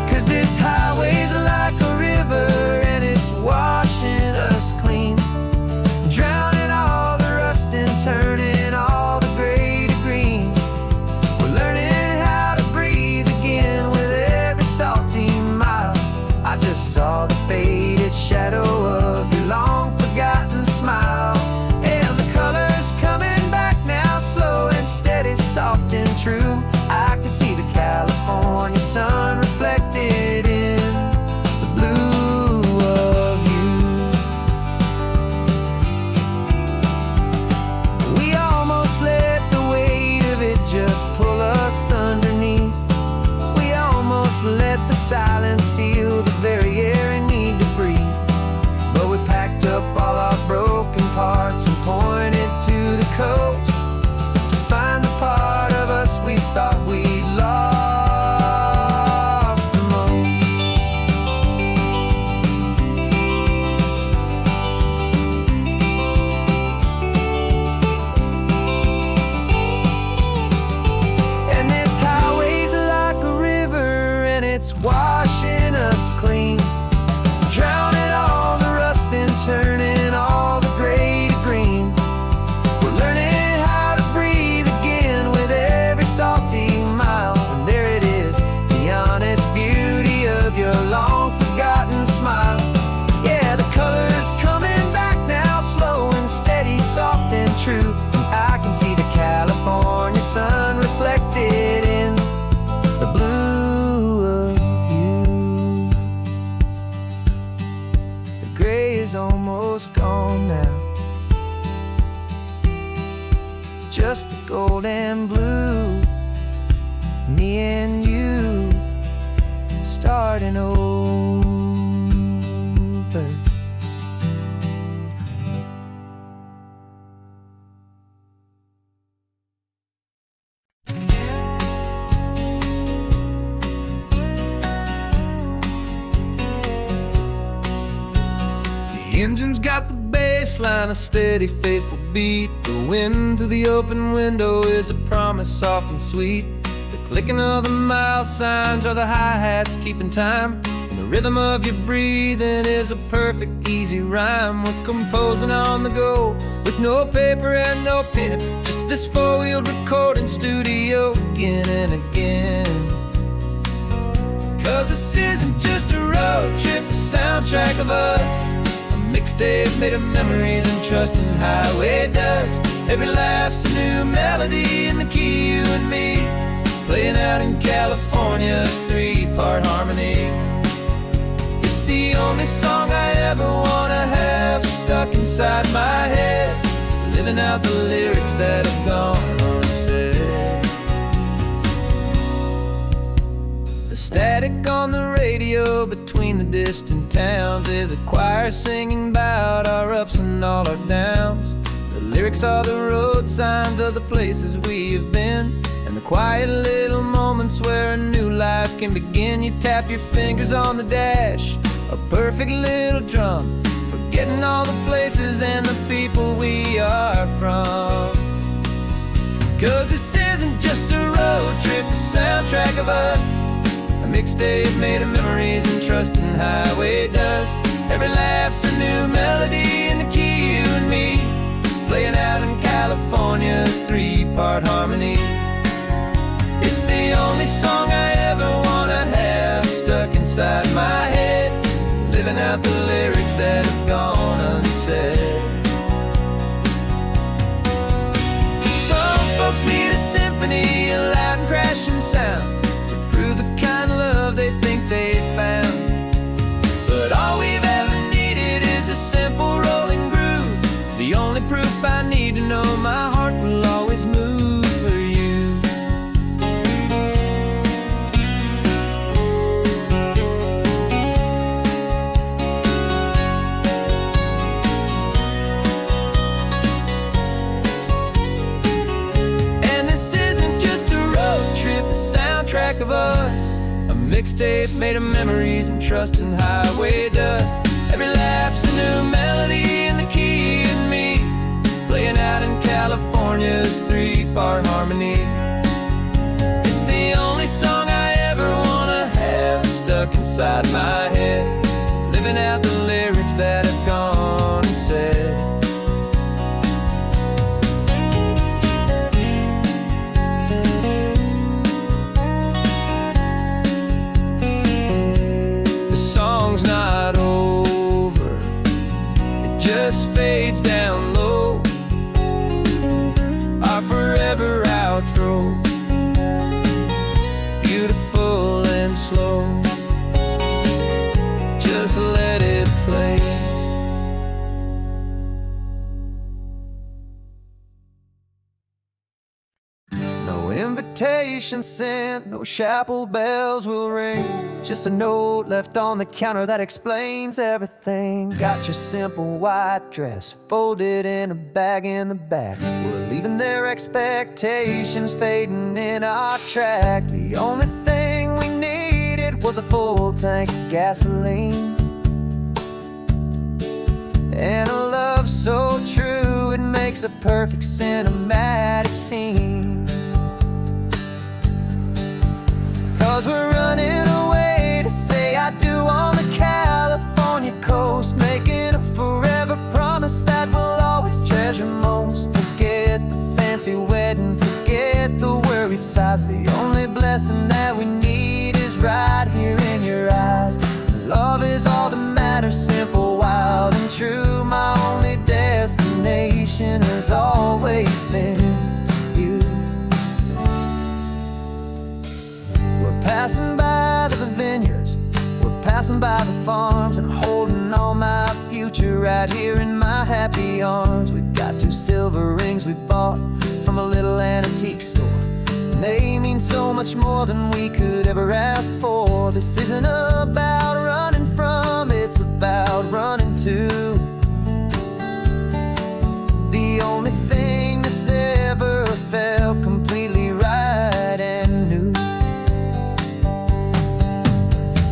[SPEAKER 1] 'Cause this highway's like a river and it's washing us clean, drowning all the rust and turning all the gray to green. We're learning how to breathe again with every salty mile. I just saw the faded shadow of your long forgotten smile. And the colors coming back now, slow and steady, soft and true. I can see the California sun reflected in the blue of you. We almost let the weight of it just pull us underneath. We almost let the silence steal the very air we need to breathe. But we packed up all our broken parts and pointed to the coast to find the part of us we thought we'd lost the most. And this highway's like a river and it's washing us clean, drowning all the rust and turning all the gray to green. We're learning how to breathe again with every salty mile. And there it is, the honest beauty of your long forgotten smile. Yeah, the colors coming back now, slow and steady, soft and true. I can see the California sun reflected in the blue of you. The gray is almost gone now, just the gold and blue. Me and you starting over. The engine's got the bass line, a steady, faithful beat. The wind through the open window is a promise, soft and sweet. The clicking of the mile signs are the hi-hats keeping time, and the rhythm of your breathing is a perfect, easy rhyme. We're composing on the go, with no paper and no pen, just this four-wheeled recording studio again and again. 'Cause this isn't just a road trip, the soundtrack of us, a mixtape made of memories and trust in highway dust. Every laugh's a new melody in the key, you and me, playing out in California's three-part harmony. It's the only song I ever wanna have stuck inside my head, living out the lyrics that have gone unsaid. The static on the radio between the distant towns is a choir singing about our ups and all our downs. The lyrics are the road signs of the places we have been, and the quiet little moments where a new life can begin. You tap your fingers on the dash, a perfect little drum, forgetting all the places and the people we are from. 'Cause this isn't just a road trip, the soundtrack of us, a mixtape made of memories and trust in highway dust. Every laugh's a new melody in the key, you and me, playing out in California's three-part harmony. It's the only song I ever wanna have stuck inside my head, living out the lyrics that have gone unsaid. Some folks need a symphony, a loud and crashing sound, to prove the kind of love they think they found. But all we've ever needed is a simple rolling groove, the only proof I need to know my heart will always move for you. And this isn't just a road trip, the soundtrack of us, a mixtape made of memories and trust in highway dust. Every laugh's a new melody in the key and me, playing out in California's three-part harmony. It's the only song I ever wanna have stuck inside my head, living out the lyrics that have gone unsaid. The song's not over, it just fades down low, our forever outro, beautiful and slow. Just let it play. No invitation sent, no chapel bells will ring, just a note left on the counter that explains everything. Got your simple white dress folded in a bag in the back. We're leaving their expectations fading in our track. The only thing we needed was a full tank of gasoline, and a love so true it makes a perfect cinematic scene. 'Cause we're running away to say I do on the California coast, making a forever promise that we'll always treasure most. Forget the fancy wedding, forget the worried sighs. The only blessing that we need is right here in your eyes. Love is all that matters, simple, wild and true. My only destination has always been you. Passing by the vineyards, we're passing by the farms, and holding all my future right here in my happy arms. We've got 2 silver rings we bought from a little antique store, and they mean so much more than we could ever ask for. This isn't about running from, it's about running to. The only thing that's ever felt completely right and new.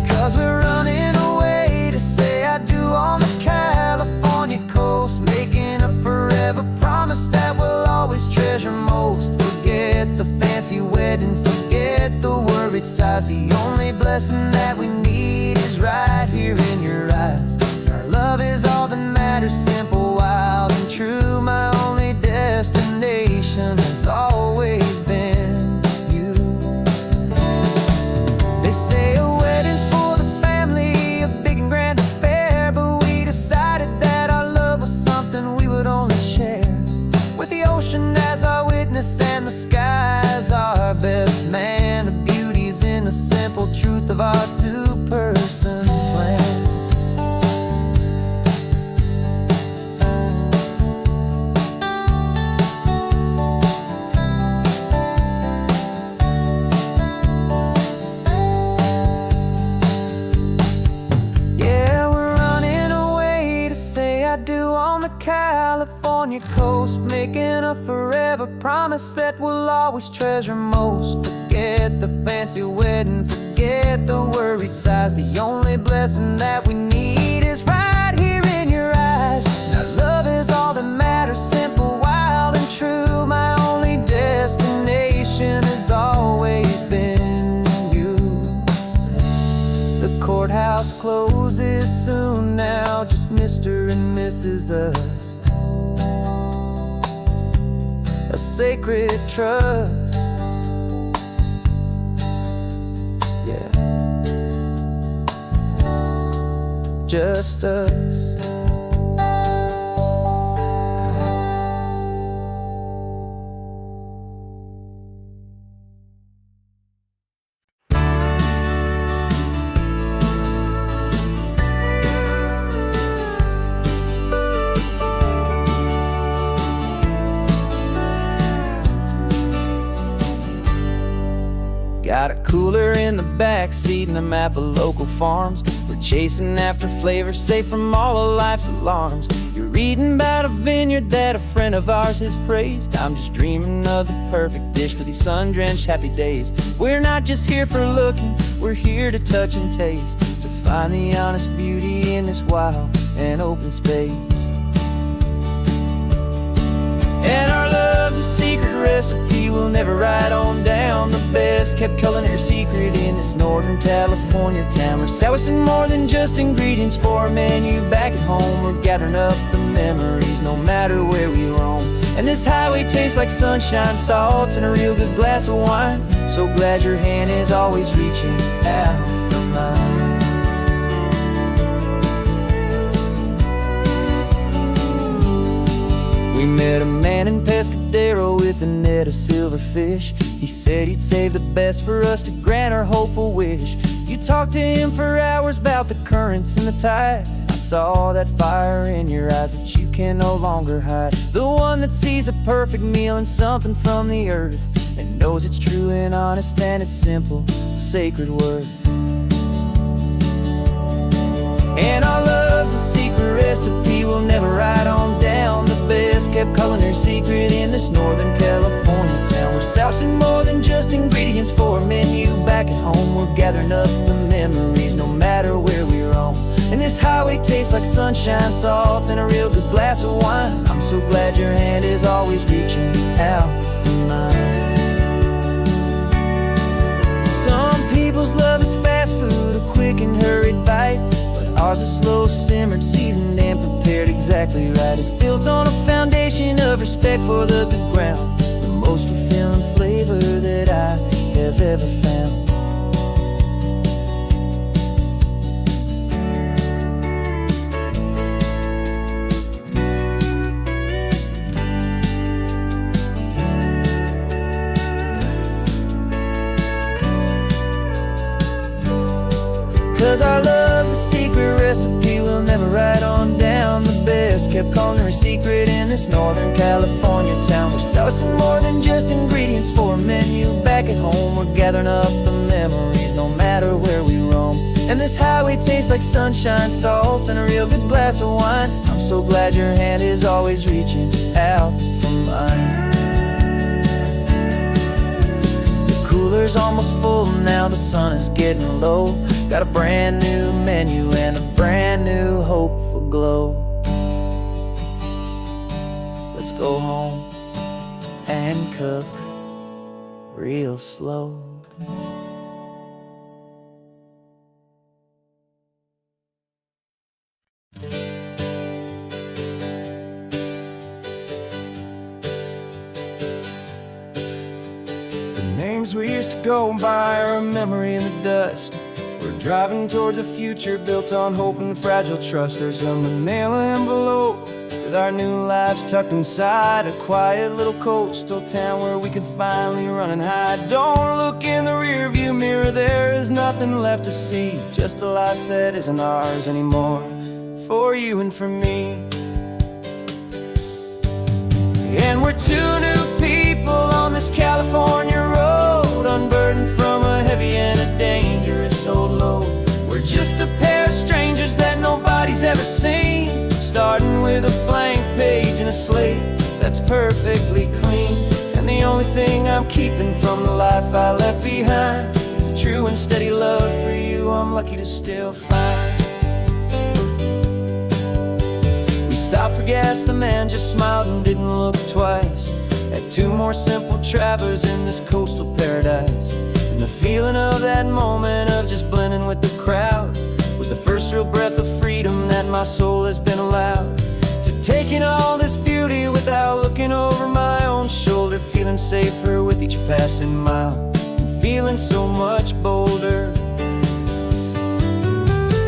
[SPEAKER 1] 'Cause we're running away to say I do on the California coast, making a forever promise that we'll always treasure most. Forget the fancy wedding, forget the worried sighs. The only blessing that we need is right here in your eyes. Our love is all that matters, simple, wild, and true. My only destination has always been you. They say a wedding's for the family, a big and grand affair, but we decided that our love was something we would only share with the ocean as our witness and the sky as our best man. The beauty's in the simple truth of our two-person plan. California coast, making a forever promise that we'll always treasure most. Forget the fancy wedding, forget the worried sighs. The only blessing that we need is right here in your eyes. Now love is all that matters, simple, wild, and true. My only destination has always been you. The courthouse closes soon now, just Mr. and Mrs. Us. A sacred trust, yeah, just us. Got a cooler in the back seat and a map of local farms. We're chasing after flavors safe from all of life's alarms. You're reading about a vineyard that a friend of ours has praised. I'm just dreaming of the perfect dish for these sun-drenched happy days. We're not just here for looking, we're here to touch and taste, to find the honest beauty in this wild and open space. And our love's a secret recipe we'll never write on down. The best kept culinary secret in this Northern California town. We're sourcing more than just ingredients for a menu back at home. We're gathering up the memories no matter where we roam. And this highway tastes like sunshine, salt, and a real good glass of wine. So glad your hand is always reaching out for mine. We met a man in Pescadero with a net of silverfish. He said he'd save the best for us to grant our hopeful wish. You talked to him for hours about the currents and the tide. I saw that fire in your eyes that you can no longer hide. The one that sees a perfect meal in something from the earth, and knows it's true and honest and it's simple, sacred worth. And our love's a secret recipe we'll never write on down. The best kept culinary secret in this Northern California town. We're sourcing more than just ingredients for a menu back at home. We're gathering up the memories no matter where we roam. And this highway tastes like sunshine, salt, and a real good glass of wine. I'm so glad your hand is always reaching out for mine. Some people's love is fast food, a quick and hurried bite. Ours is slow simmered, seasoned and prepared exactly right. It's built on a foundation of respect for the good ground, the most fulfilling flavor that I have ever found. 'Cause our love's a secret recipe we'll never write on down. The best kept culinary secret in this Northern California town. We're sourcing more than just ingredients for a menu back at home. We're gathering up the memories no matter where we roam. And this highway tastes like sunshine, salt, and a real good glass of wine. I'm so glad your hand is always reaching out for mine. Cooler's almost full now, the sun is getting low. Got a brand new menu and a brand new hopeful glow. Let's go home and cook real slow. The names we used to go by are a memory in the dust. We're driving towards a future built on hope and fragile trust. There's a manila envelope with our new lives tucked inside, a quiet little coastal town where we can finally run and hide. Don't look in the rearview mirror, there is nothing left to see, just a life that isn't ours anymore, for you and for me. And we're two new people on this California road, unburdened from a heavy and a dangerous old load. We're just a pair of strangers that nobody's ever seen, starting with a blank page and a slate that's perfectly clean. And the only thing I'm keeping from the life I left behind is a true and steady love for you I'm lucky to still find. We stopped for gas, the man just smiled and didn't look twice at two more simple travelers in this coastal paradise. And the feeling of that moment of just blending with the crowd was the first real breath of freedom that my soul has been allowed to take in all this beauty without looking over my own shoulder, feeling safer with each passing mile and feeling so much bolder.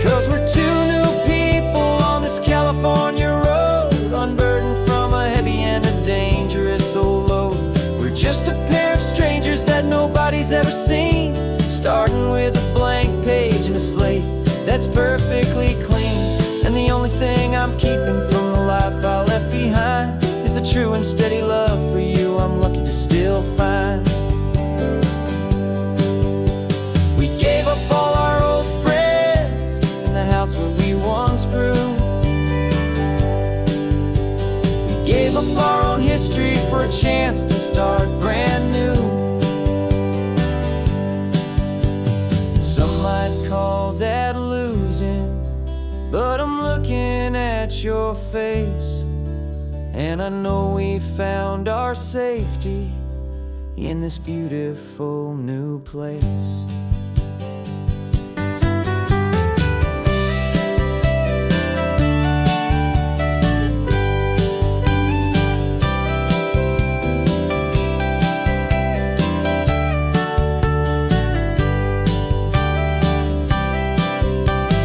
[SPEAKER 1] 'Cause we're two new people on this California road, unburdened from a heavy and a dangerous old load. We're just a pair of strangers that nobody's ever seen, starting with a blank page and a slate that's perfectly clean. And the only thing I'm keeping from the life I left behind is the true and steady love for you I'm lucky to still find. We gave up all our old friends in the house where we once grew. We gave up our own history for a chance to start brand new. Some might call that losing, but I'm looking at your face, and I know we found our safety in this beautiful new place.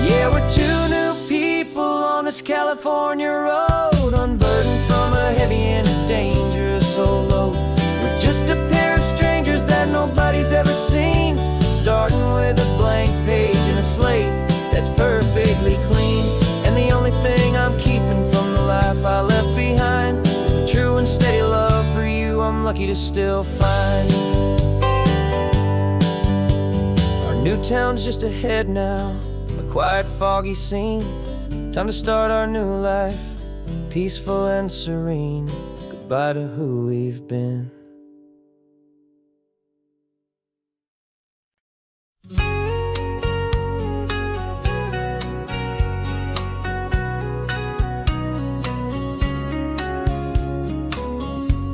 [SPEAKER 1] Yeah, we're two new people on this California road, unburdened from a heavy and a dangerous old load. We're just a pair of strangers that nobody's ever seen, starting with a blank page and a slate that's perfectly clean. And the only thing I'm keeping from the life I left behind is the true and steady love for you I'm lucky to still find. Our new town's just ahead now, a quiet, foggy scene. Time to start our new life, peaceful and serene. Goodbye to who we've been.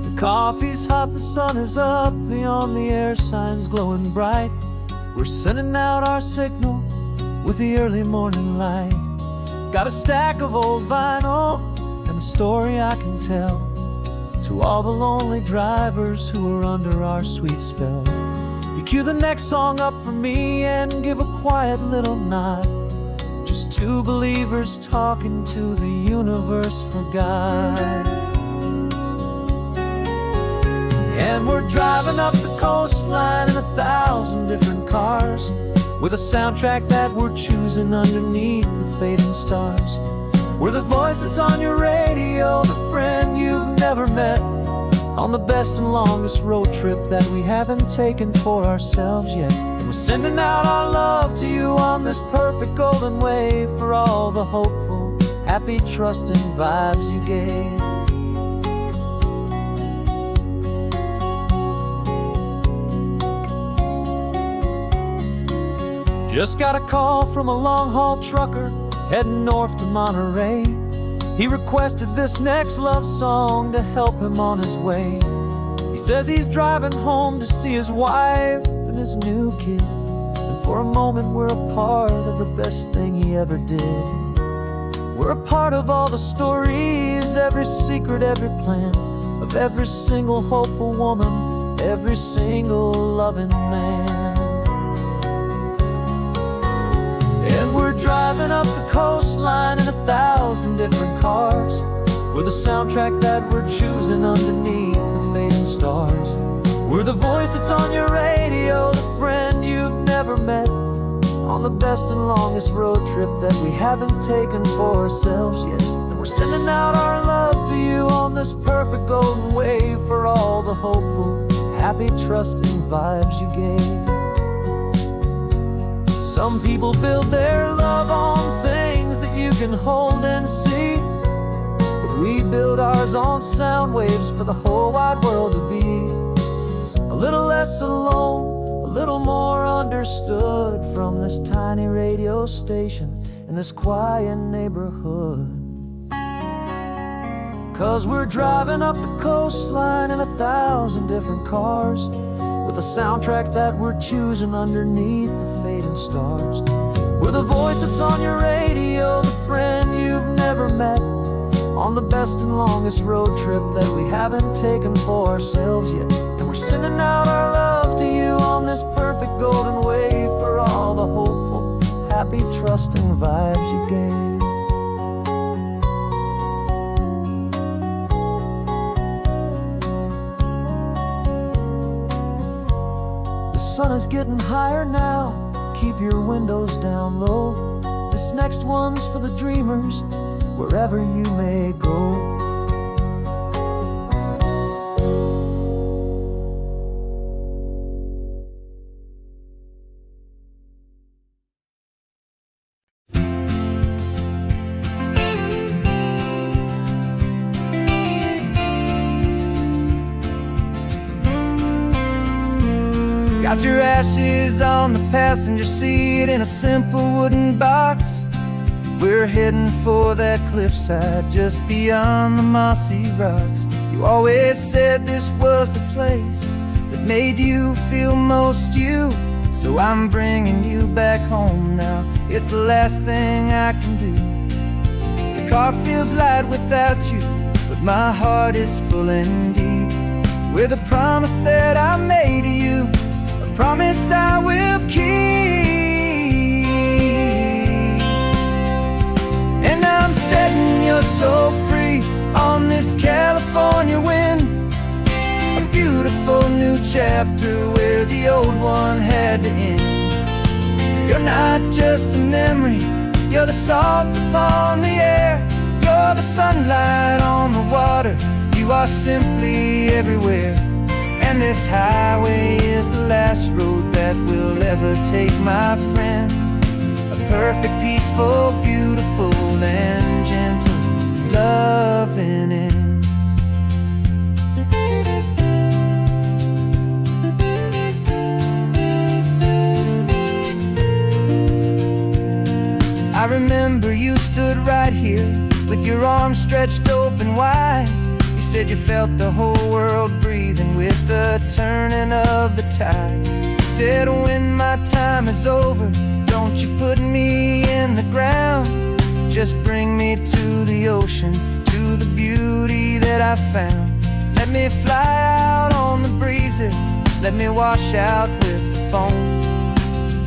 [SPEAKER 1] The coffee's hot, the sun is up, the on the air sign's glowing bright. We're sending out our signal with the early morning light. Got a stack of old vinyl and a story I can tell to all the lonely drivers who are under our sweet spell. You cue the next song up for me and give a quiet little nod. Just two believers talking to the universe for God. And we're driving up the coastline in 1,000 different cars, with a soundtrack that we're choosing underneath the fading stars. We're the voice that's on your radio, the friend you've never met, on the best and longest road trip that we haven't taken for ourselves yet. And we're sending out our love to you on this perfect golden wave, for all the hopeful, happy, trusting vibes you gave. Just got a call from a long-haul trucker heading north to Monterey. He requested this next love song to help him on his way. He says he's driving home to see his wife and his new kid, and for a moment we're a part of the best thing he ever did. We're a part of all the stories, every secret, every plan, of every single hopeful woman, every single loving man. And we're driving up the coastline in 1,000 different cars, with a soundtrack that we're choosing underneath the fading stars. We're the voice that's on your radio, the friend you've never met, on the best and longest road trip that we haven't taken for ourselves yet. And we're sending out our love to you on this perfect golden wave, for all the hopeful, happy, trusting vibes you gave. Some people build their love on things that you can hold and see, but we build ours on sound waves for the whole wide world to be a little less alone, a little more understood, from this tiny radio station in this quiet neighborhood. 'Cause we're driving up the coastline in 1,000 different cars, with a soundtrack that we're choosing underneath the fading stars. We're the voice that's on your radio, the friend you've never met, on the best and longest road trip that we haven't taken for ourselves yet. And we're sending out our love to you on this perfect golden wave, for all the hopeful, happy, trusting vibes you gave. The sun is getting higher now, keep your windows down low. This next one's for the dreamers, wherever you may go. Got your ashes on the passenger seat in a simple wooden box. We're heading for that cliffside just beyond the mossy rocks. You always said this was the place that made you feel most you, so I'm bringing you back home now. It's the last thing I can do. The car feels light without you, but my heart is full and deep with a promise that I made to you, promise I will keep. And I'm setting your soul free on this California wind, a beautiful new chapter where the old one had to end. You're not just a memory, you're the salt upon the air, you're the sunlight on the water, you are simply everywhere. And this highway is the last road that we'll ever take, my friend. A perfect, peaceful, beautiful, and gentle loving end. I remember you stood right here with your arms stretched open wide. You said you felt the whole world breathing with the turning of the tide. You said when my time is over, don't you put me in the ground, just bring me to the ocean, to the beauty that I found. Let me fly out on the breezes, let me wash out with the foam.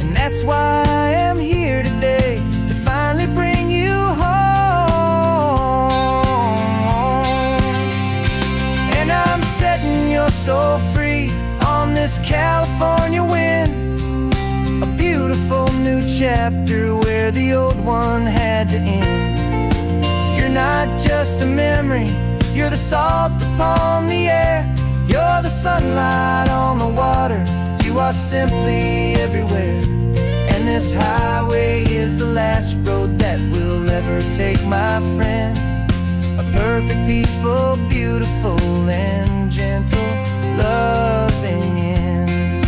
[SPEAKER 1] And that's why I am here today, to finally bring you home. Setting your soul free on this California wind, a beautiful new chapter where the old one had to end. You're not just a memory, you're the salt upon the air, you're the sunlight on the water, you are simply everywhere. And this highway is the last road that we'll ever take, my friend. A perfect, peaceful, beautiful, and gentle loving end.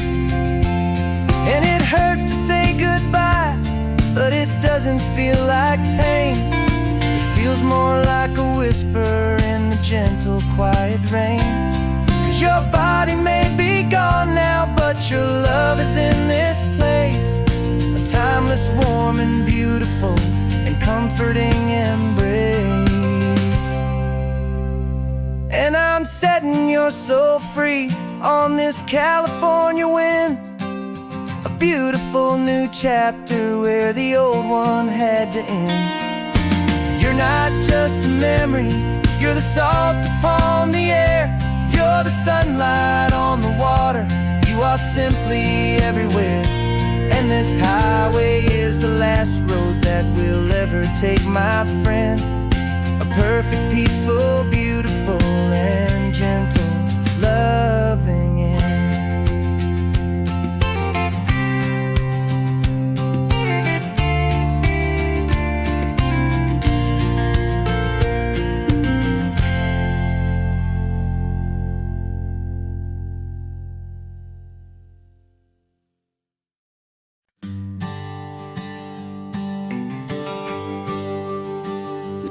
[SPEAKER 1] And it hurts to say goodbye, but it doesn't feel like pain. It feels more like a whisper in the gentle, quiet rain. 'Cause Your body may be gone now, but your love is in this place. A timeless, warm and beautiful and comforting embrace. And I'm setting your soul free on this California wind. A beautiful new chapter where the old one had to end. You're not just a memory, you're the salt upon the air. You're the sunlight on the water, you are simply everywhere. And this highway is the last road that we'll ever take, my friend. A perfect, peaceful, beautiful, and gentle, loving end.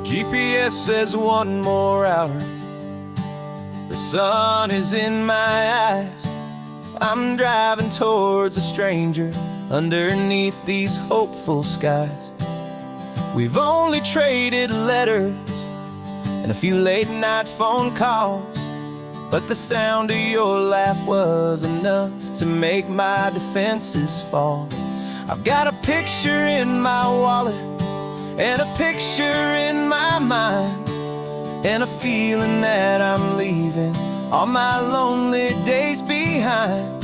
[SPEAKER 2] GPS says 1 more hour. The sun is in my eyes. I'm driving towards a stranger underneath these hopeful skies. We've only traded letters and a few late night phone calls, but the sound of your laugh was enough to make my defenses fall. I've got a picture in my wallet and a picture in my mind, and a feeling that I'm leaving all my lonely days behind.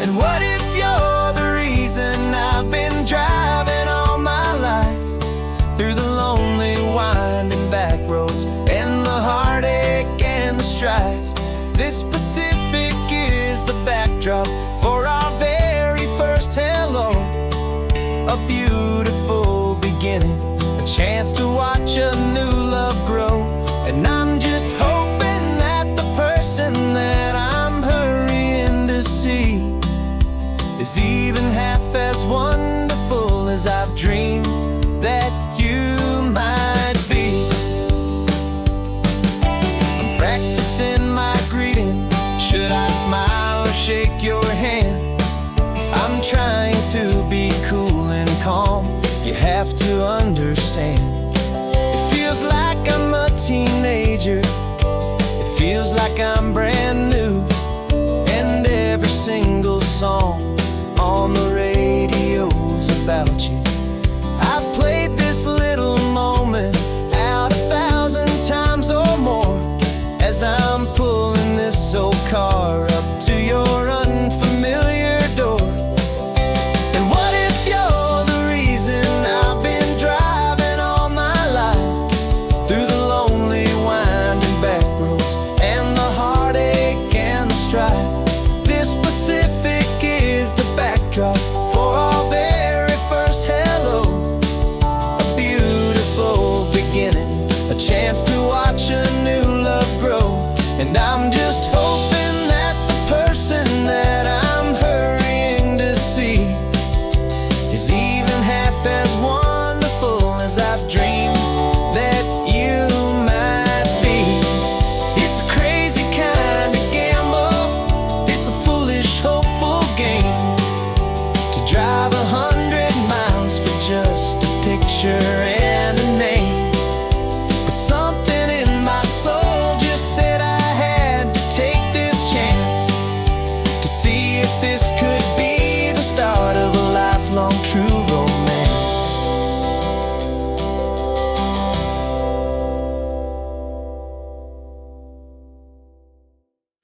[SPEAKER 2] And what if you're the reason I've been driving all my life, through the lonely winding back roads and the heartache and the strife? This Pacific is the backdrop for our very first hello. A beautiful beginning, a chance to watch a new love grow. And I'm just hoping that the person that I'm hurrying to see is even half as wonderful as I've dreamed that you might be. I'm practicing my greeting. Should I smile or shake your hand? I'm trying to be cool and calm. You have to understand,